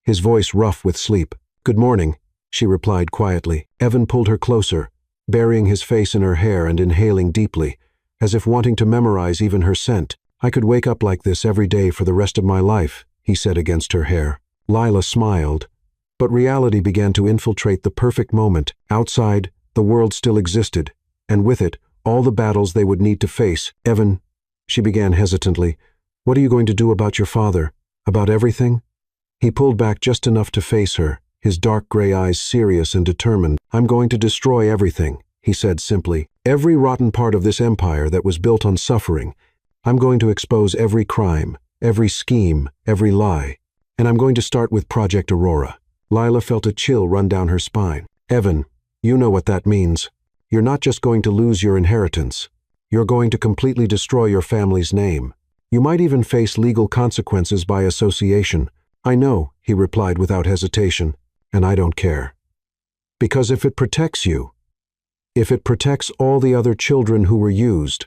his voice rough with sleep. "Good morning," she replied quietly. Evan pulled her closer, burying his face in her hair and inhaling deeply, as if wanting to memorize even her scent. "I could wake up like this every day for the rest of my life," he said against her hair. Lila smiled, but reality began to infiltrate the perfect moment. Outside, the world still existed, and with it, all the battles they would need to face. "Evan," she began hesitantly, "what are you going to do about your father? About everything?" He pulled back just enough to face her, his dark gray eyes serious and determined. "I'm going to destroy everything," he said simply. "Every rotten part of this empire that was built on suffering. I'm going to expose every crime, every scheme, every lie. And I'm going to start with Project Aurora." Lila felt a chill run down her spine. "Evan, you know what that means. You're not just going to lose your inheritance. You're going to completely destroy your family's name. You might even face legal consequences by association." "I know," he replied without hesitation, "and I don't care. Because if it protects you, if it protects all the other children who were used,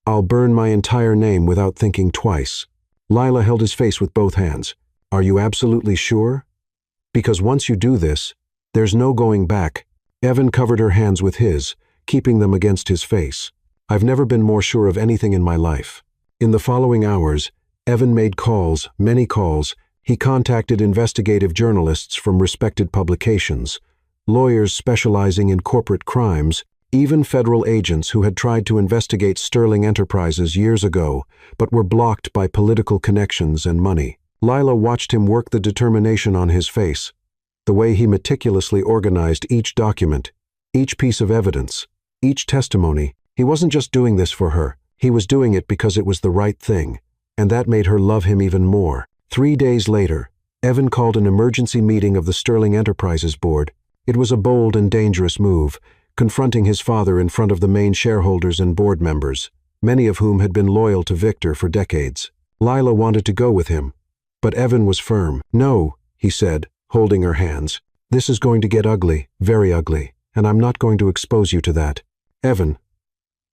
I'll burn my entire name without thinking twice." Lila held his face with both hands. "Are you absolutely sure? Because once you do this, there's no going back." Evan covered her hands with his, keeping them against his face. "I've never been more sure of anything in my life." In the following hours, Evan made calls, many calls. He contacted investigative journalists from respected publications, lawyers specializing in corporate crimes, even federal agents who had tried to investigate Sterling Enterprises years ago, but were blocked by political connections and money. Lila watched him work, the determination on his face, the way he meticulously organized each document, each piece of evidence, each testimony. He wasn't just doing this for her. He was doing it because it was the right thing, and that made her love him even more. 3 days later, Evan called an emergency meeting of the Sterling Enterprises board. It was a bold and dangerous move, confronting his father in front of the main shareholders and board members, many of whom had been loyal to Victor for decades. Lila wanted to go with him, but Evan was firm. "No," he said, holding her hands. "This is going to get ugly, very ugly, and I'm not going to expose you to that." "Evan,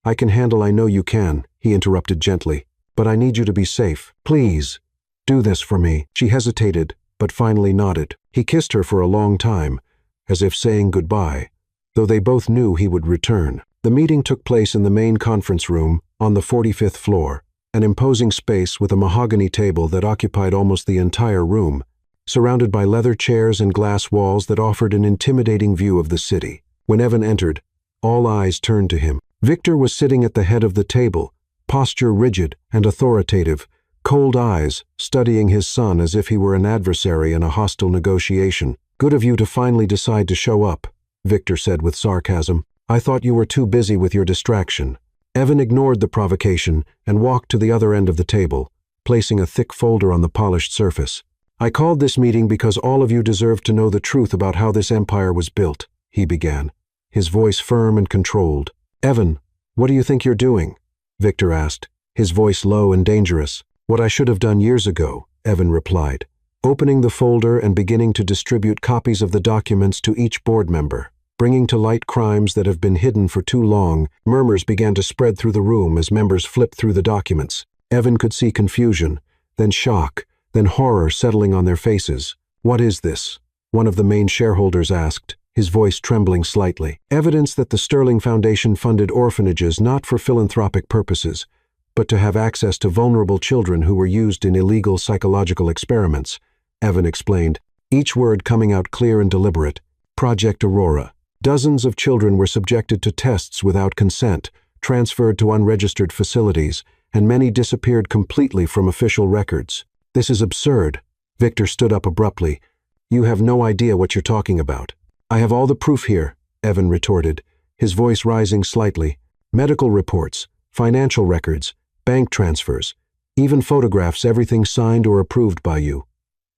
I can handle." "I know you can," he interrupted gently, "but I need you to be safe. Please, do this for me." She hesitated, but finally nodded. He kissed her for a long time, as if saying goodbye, though they both knew he would return. The meeting took place in the main conference room on the 45th floor, an imposing space with a mahogany table that occupied almost the entire room, surrounded by leather chairs and glass walls that offered an intimidating view of the city. When Evan entered, all eyes turned to him. Victor was sitting at the head of the table, posture rigid and authoritative, cold eyes studying his son as if he were an adversary in a hostile negotiation. "Good of you to finally decide to show up," Victor said with sarcasm. "I thought you were too busy with your distraction." Evan ignored the provocation and walked to the other end of the table, placing a thick folder on the polished surface. "I called this meeting because all of you deserve to know the truth about how this empire was built," he began, his voice firm and controlled. "Evan, what do you think you're doing?" Victor asked, his voice low and dangerous. "What I should have done years ago," Evan replied, opening the folder and beginning to distribute copies of the documents to each board member. Bringing to light crimes that have been hidden for too long, murmurs began to spread through the room as members flipped through the documents. Evan could see confusion, then shock, then horror settling on their faces. "What is this?" one of the main shareholders asked, his voice trembling slightly. Evidence that the Sterling Foundation funded orphanages not for philanthropic purposes, but to have access to vulnerable children who were used in illegal psychological experiments, Evan explained, each word coming out clear and deliberate. Project Aurora. Dozens of children were subjected to tests without consent, transferred to unregistered facilities, and many disappeared completely from official records. This is absurd. Victor stood up abruptly. You have no idea what you're talking about. I have all the proof here, Evan retorted, his voice rising slightly. Medical reports, financial records, bank transfers, even photographs, everything signed or approved by you.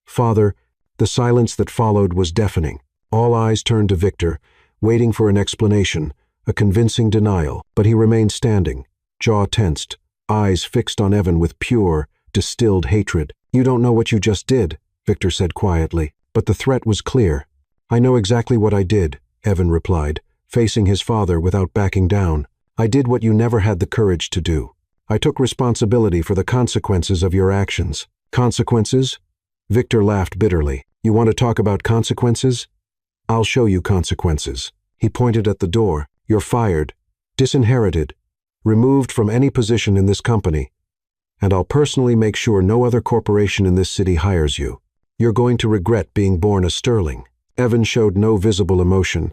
Father, the silence that followed was deafening. All eyes turned to Victor, waiting for an explanation, a convincing denial, but he remained standing, jaw tensed, eyes fixed on Evan with pure, distilled hatred. You don't know what you just did, Victor said quietly, but the threat was clear. I know exactly what I did, Evan replied, facing his father without backing down. I did what you never had the courage to do. I took responsibility for the consequences of your actions. Consequences? Victor laughed bitterly. You want to talk about consequences? I'll show you consequences. He pointed at the door. You're fired, disinherited, removed from any position in this company, and I'll personally make sure no other corporation in this city hires you. You're going to regret being born a Sterling. Evan showed no visible emotion,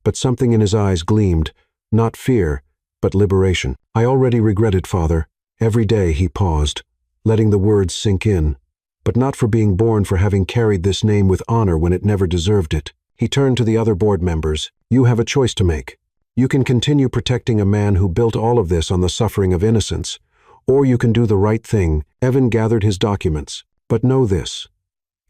but something in his eyes gleamed, not fear, but liberation. I already regret it, Father. Every day he paused, letting the words sink in, but not for being born, for having carried this name with honor when it never deserved it. He turned to the other board members. You have a choice to make. You can continue protecting a man who built all of this on the suffering of innocence, or you can do the right thing. Evan gathered his documents. But know this.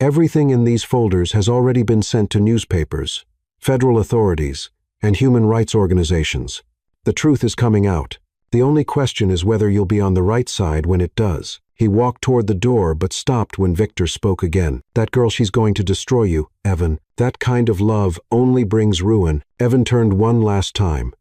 Everything in these folders has already been sent to newspapers, federal authorities, and human rights organizations. The truth is coming out. The only question is whether you'll be on the right side when it does. He walked toward the door but stopped when Victor spoke again. That girl, she's going to destroy you, Evan. That kind of love only brings ruin. Evan turned one last time,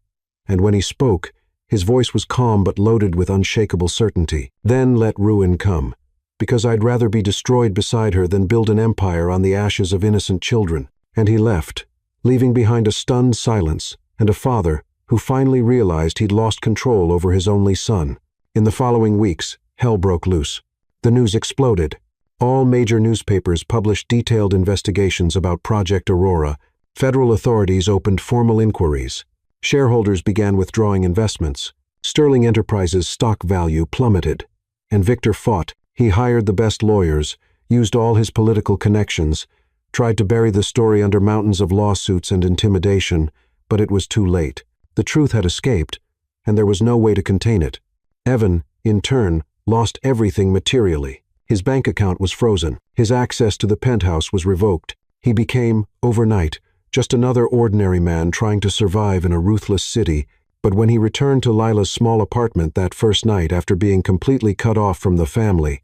and when he spoke, his voice was calm but loaded with unshakable certainty. Then let ruin come, because I'd rather be destroyed beside her than build an empire on the ashes of innocent children. And he left, leaving behind a stunned silence and a father who finally realized he'd lost control over his only son. In the following weeks, hell broke loose. The news exploded. All major newspapers published detailed investigations about Project Aurora. Federal authorities opened formal inquiries. Shareholders began withdrawing investments. Sterling Enterprises' stock value plummeted. And Victor fought. He hired the best lawyers, used all his political connections, tried to bury the story under mountains of lawsuits and intimidation, but it was too late. The truth had escaped, and there was no way to contain it. Evan, in turn, lost everything materially. His bank account was frozen. His access to the penthouse was revoked. He became, overnight, just another ordinary man trying to survive in a ruthless city. But when he returned to Lila's small apartment that first night after being completely cut off from the family,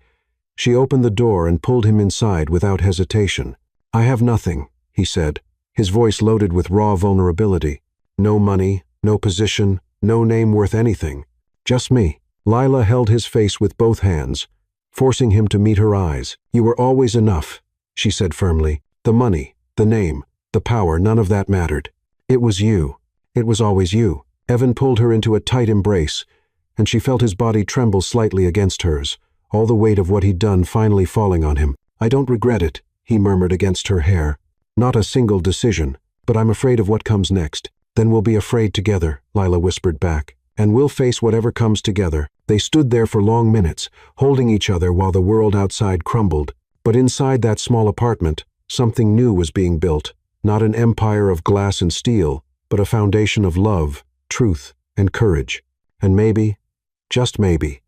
she opened the door and pulled him inside without hesitation. I have nothing, he said, his voice loaded with raw vulnerability. No money, no position, no name worth anything. Just me. Lila held his face with both hands, forcing him to meet her eyes. You were always enough, she said firmly. The money, the name, the power, none of that mattered. It was you. It was always you. Evan pulled her into a tight embrace, and she felt his body tremble slightly against hers, all the weight of what he'd done finally falling on him. I don't regret it, he murmured against her hair. Not a single decision, but I'm afraid of what comes next. Then we'll be afraid together, Lila whispered back. And we'll face whatever comes together. They stood there for long minutes, holding each other while the world outside crumbled. But inside that small apartment, something new was being built. Not an empire of glass and steel, but a foundation of love, truth, and courage. And maybe, just maybe,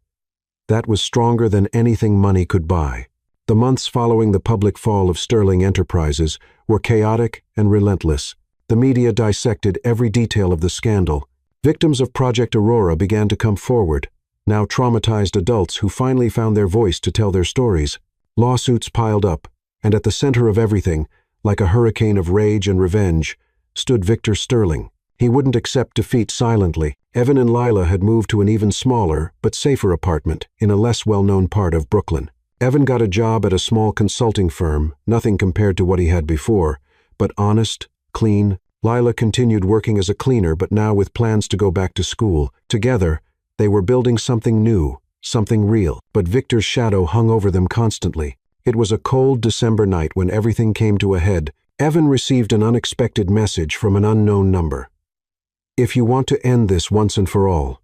that was stronger than anything money could buy. The months following the public fall of Sterling Enterprises were chaotic and relentless. The media dissected every detail of the scandal. Victims of Project Aurora began to come forward, now traumatized adults who finally found their voice to tell their stories. Lawsuits piled up, and at the center of everything, like a hurricane of rage and revenge, stood Victor Sterling. He wouldn't accept defeat silently. Evan and Lila had moved to an even smaller, but safer apartment in a less well-known part of Brooklyn. Evan got a job at a small consulting firm, nothing compared to what he had before, but honest, clean, Lila continued working as a cleaner, but now with plans to go back to school. Together, they were building something new, something real. But Victor's shadow hung over them constantly. It was a cold December night when everything came to a head. Evan received an unexpected message from an unknown number. "If you want to end this once and for all,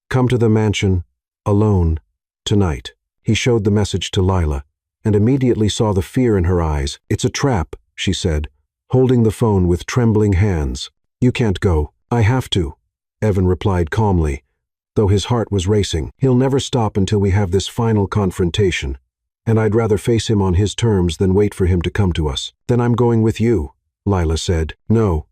come to the mansion, alone, tonight." He showed the message to Lila, and immediately saw the fear in her eyes. "It's a trap," she said, holding the phone with trembling hands. "You can't go." "I have to," Evan replied calmly, though his heart was racing. "He'll never stop until we have this final confrontation, and I'd rather face him on his terms than wait for him to come to us." "Then I'm going with you," Lila said. "No,"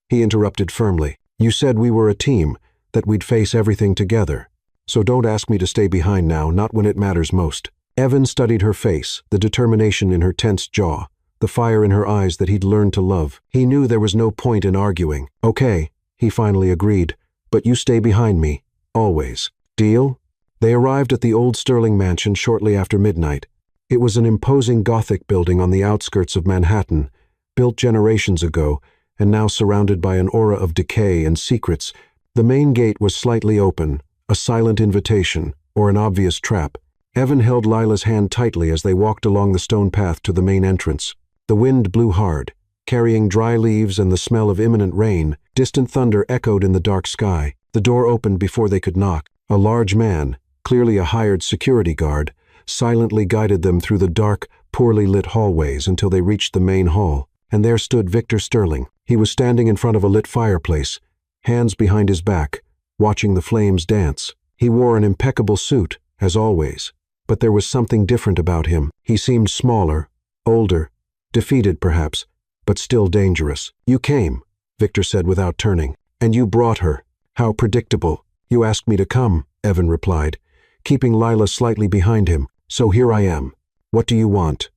he interrupted firmly. "You said we were a team, that we'd face everything together. So don't ask me to stay behind now, not when it matters most." Evan studied her face, the determination in her tense jaw, the fire in her eyes that he'd learned to love. He knew there was no point in arguing. "Okay," he finally agreed, "but you stay behind me, always. Deal?" They arrived at the old Sterling mansion shortly after midnight. It was an imposing Gothic building on the outskirts of Manhattan, built generations ago, and now surrounded by an aura of decay and secrets. The main gate was slightly open, a silent invitation, or an obvious trap. Evan held Lila's hand tightly as they walked along the stone path to the main entrance. The wind blew hard, carrying dry leaves and the smell of imminent rain. Distant thunder echoed in the dark sky. The door opened before they could knock. A large man, clearly a hired security guard, silently guided them through the dark, poorly lit hallways until they reached the main hall. And there stood Victor Sterling. He was standing in front of a lit fireplace, hands behind his back, watching the flames dance. He wore an impeccable suit, as always, but there was something different about him. He seemed smaller, older, defeated perhaps, but still dangerous. "You came," Victor said without turning, "and you brought her. How predictable." "You asked me to come," Evan replied, keeping Lila slightly behind him. "So here I am. What do you want?"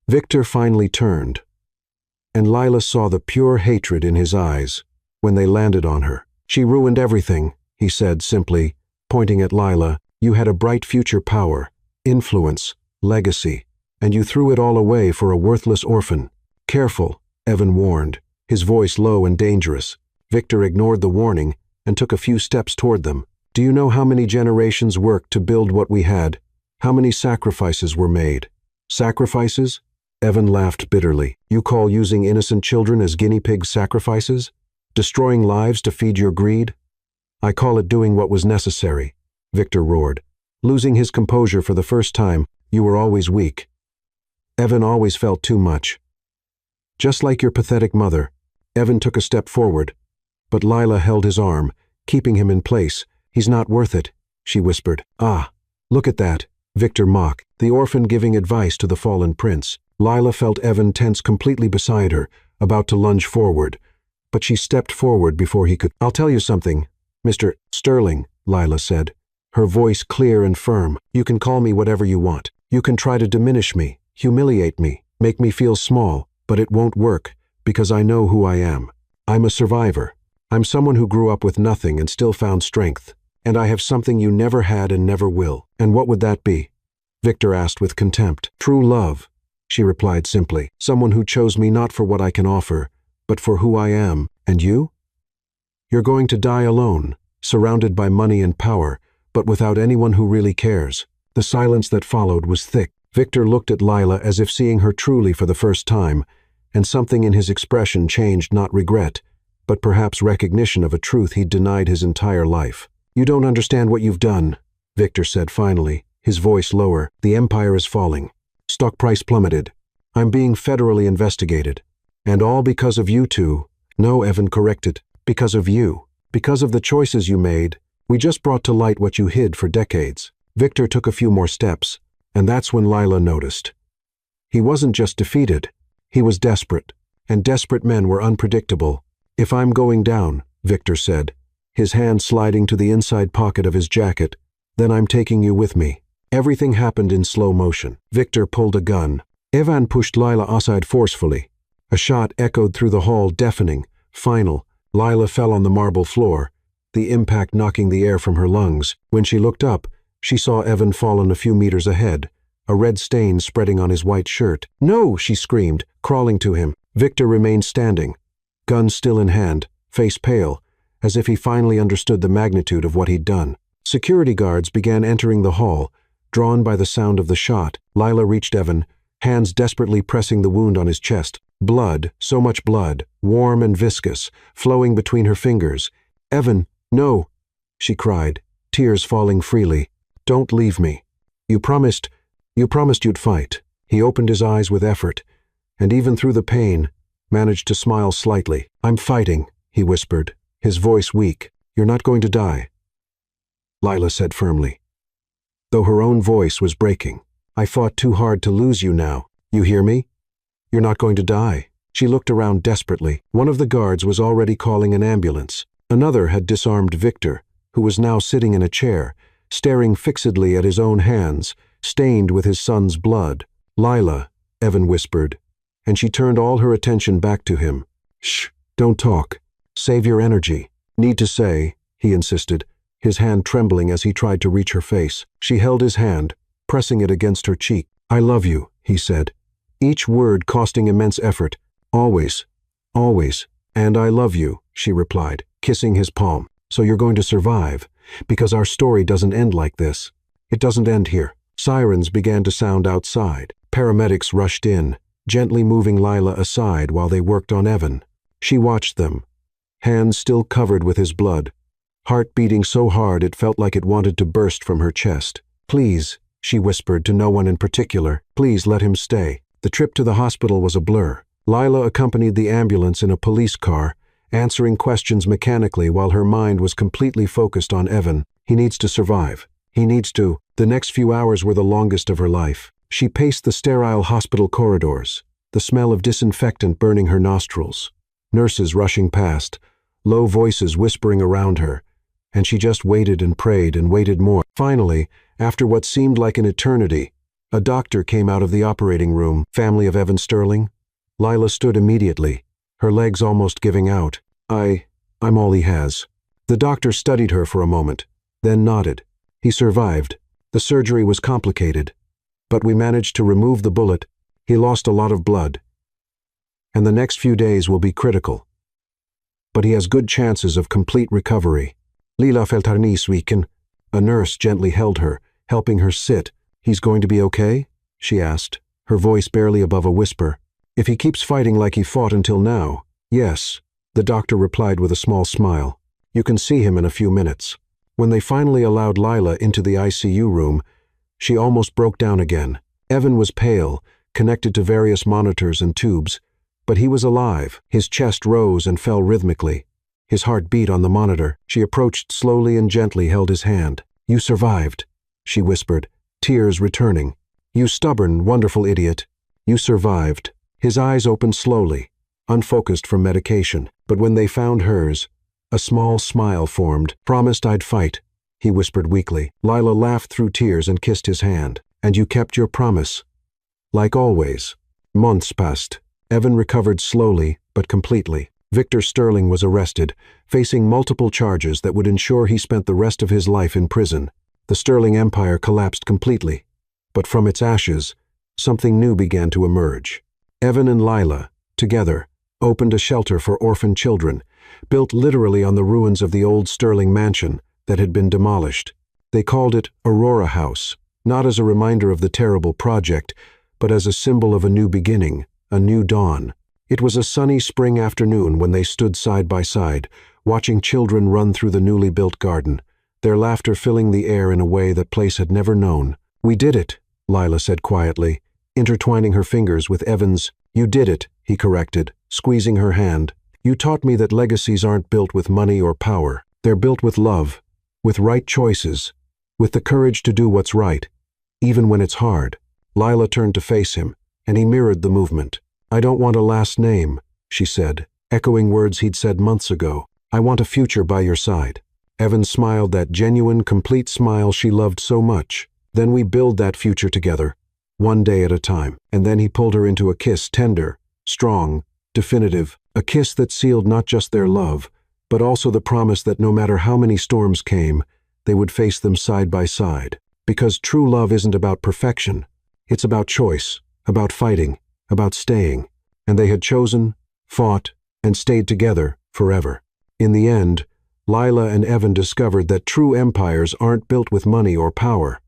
Victor finally turned, and Lila saw the pure hatred in his eyes when they landed on her. "She ruined everything," he said simply, pointing at Lila. "You had a bright future, power, influence, legacy, and you threw it all away for a worthless orphan." "Careful," Evan warned, his voice low and dangerous. Victor ignored the warning and took a few steps toward them. "Do you know how many generations worked to build what we had? How many sacrifices were made?" "Sacrifices?" Evan laughed bitterly. "You call using innocent children as guinea pig sacrifices? Destroying lives to feed your greed?" "I call it doing what was necessary," Victor roared, losing his composure for the first time. "You were always weak. Evan always felt too much. Just like your pathetic mother." Evan took a step forward, but Lila held his arm, keeping him in place. "He's not worth it," she whispered. "Ah, look at that," Victor mocked, the orphan giving advice to the fallen prince. Lila felt Evan tense completely beside her, about to lunge forward, but she stepped forward before he could. "I'll tell you something, Mr. Sterling," Lila said, her voice clear and firm. "You can call me whatever you want. You can try to diminish me, humiliate me, make me feel small, but it won't work, because I know who I am. I'm a survivor. I'm someone who grew up with nothing and still found strength. And I have something you never had and never will." "And what would that be?" Victor asked with contempt. "True love," she replied simply. "Someone who chose me not for what I can offer, but for who I am. And you? You're going to die alone, surrounded by money and power, but without anyone who really cares." The silence that followed was thick. Victor looked at Lila as if seeing her truly for the first time, and something in his expression changed, not regret, but perhaps recognition of a truth he'd denied his entire life. "You don't understand what you've done," Victor said finally, his voice lower. "The empire is falling. Stock price plummeted. I'm being federally investigated. And all because of you two." "No," Evan corrected. "Because of you. Because of the choices you made. We just brought to light what you hid for decades." Victor took a few more steps, and that's when Lila noticed. He wasn't just defeated. He was desperate, and desperate men were unpredictable. "If I'm going down," Victor said, his hand sliding to the inside pocket of his jacket, "then I'm taking you with me." Everything happened in slow motion. Victor pulled a gun. Evan pushed Lila aside forcefully. A shot echoed through the hall, deafening, final. Lila fell on the marble floor, the impact knocking the air from her lungs. When she looked up, she saw Evan fallen a few meters ahead, a red stain spreading on his white shirt. "No!" she screamed, crawling to him. Victor remained standing, gun still in hand, face pale, as if he finally understood the magnitude of what he'd done. Security guards began entering the hall, drawn by the sound of the shot. Lila reached Evan, hands desperately pressing the wound on his chest. Blood, so much blood, warm and viscous, flowing between her fingers. "Evan, no," she cried, tears falling freely. "Don't leave me. You promised you'd fight." He opened his eyes with effort, and even through the pain, managed to smile slightly. "I'm fighting," he whispered, his voice weak. "You're not going to die," Lila said firmly, though her own voice was breaking. "I fought too hard to lose you now. You hear me? You're not going to die." She looked around desperately. One of the guards was already calling an ambulance. Another had disarmed Victor, who was now sitting in a chair, staring fixedly at his own hands, stained with his son's blood. "Lila," Evan whispered, and she turned all her attention back to him. "Shh, don't talk. Save your energy." "Need to say," he insisted, his hand trembling as he tried to reach her face. She held his hand, pressing it against her cheek. "I love you," he said, each word costing immense effort. "Always, always, and I love you," she replied, kissing his palm. "So you're going to survive, because our story doesn't end like this. It doesn't end here." Sirens began to sound outside. Paramedics rushed in, gently moving Lila aside while they worked on Evan. She watched them, hands still covered with his blood, heart beating so hard it felt like it wanted to burst from her chest. "Please," she whispered to no one in particular, "please let him stay." The trip to the hospital was a blur. Lila accompanied the ambulance in a police car, answering questions mechanically while her mind was completely focused on Evan. He needs to survive. He needs to. The next few hours were the longest of her life. She paced the sterile hospital corridors, the smell of disinfectant burning her nostrils, nurses rushing past, low voices whispering around her, and she just waited and prayed and waited more. Finally, after what seemed like an eternity, a doctor came out of the operating room. "Family of Evan Sterling?" Lila stood immediately, her legs almost giving out. I'm all he has." The doctor studied her for a moment, then nodded. "He survived. The surgery was complicated, but we managed to remove the bullet. He lost a lot of blood, and the next few days will be critical. But he has good chances of complete recovery." "Lila Feltarniswiken." A nurse gently held her, helping her sit. "He's going to be okay?" she asked, her voice barely above a whisper. "If he keeps fighting like he fought until now, yes," the doctor replied with a small smile. "You can see him in a few minutes." When they finally allowed Lila into the ICU room, she almost broke down again. Evan was pale, connected to various monitors and tubes, but he was alive. His chest rose and fell rhythmically. His heart beat on the monitor. She approached slowly and gently held his hand. "You survived," she whispered, tears returning. "You stubborn, wonderful idiot. You survived." His eyes opened slowly, unfocused from medication, but when they found hers, a small smile formed. "Promised I'd fight," he whispered weakly. Lila laughed through tears and kissed his hand. "And you kept your promise." Like always. Months passed. Evan recovered slowly, but completely. Victor Sterling was arrested, facing multiple charges that would ensure he spent the rest of his life in prison. The Sterling Empire collapsed completely, but from its ashes, something new began to emerge. Evan and Lila, together, opened a shelter for orphan children, built literally on the ruins of the old Sterling mansion that had been demolished. They called it Aurora House, not as a reminder of the terrible project, but as a symbol of a new beginning, a new dawn. It was a sunny spring afternoon when they stood side by side, watching children run through the newly built garden, their laughter filling the air in a way that place had never known. "We did it," Lila said quietly, intertwining her fingers with Evan's. "You did it," he corrected, squeezing her hand. "You taught me that legacies aren't built with money or power. They're built with love, with right choices, with the courage to do what's right, even when it's hard." Lila turned to face him, and he mirrored the movement. "I don't want a last name," she said, echoing words he'd said months ago. "I want a future by your side." Evan smiled, that genuine, complete smile she loved so much. "Then we build that future together, one day at a time." And then he pulled her into a kiss, tender, strong, definitive, a kiss that sealed not just their love, but also the promise that no matter how many storms came, they would face them side by side. Because true love isn't about perfection. It's about choice, about fighting, about staying. And they had chosen, fought, and stayed together forever. In the end, Lila and Evan discovered that true empires aren't built with money or power,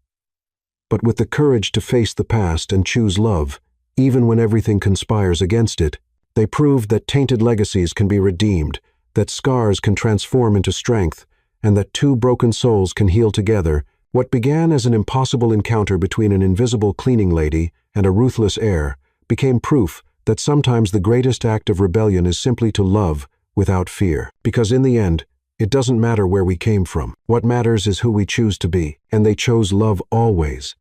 but with the courage to face the past and choose love, even when everything conspires against it. They proved that tainted legacies can be redeemed, that scars can transform into strength, and that two broken souls can heal together. What began as an impossible encounter between an invisible cleaning lady and a ruthless heir became proof that sometimes the greatest act of rebellion is simply to love without fear. Because in the end, it doesn't matter where we came from. What matters is who we choose to be, and they chose love always.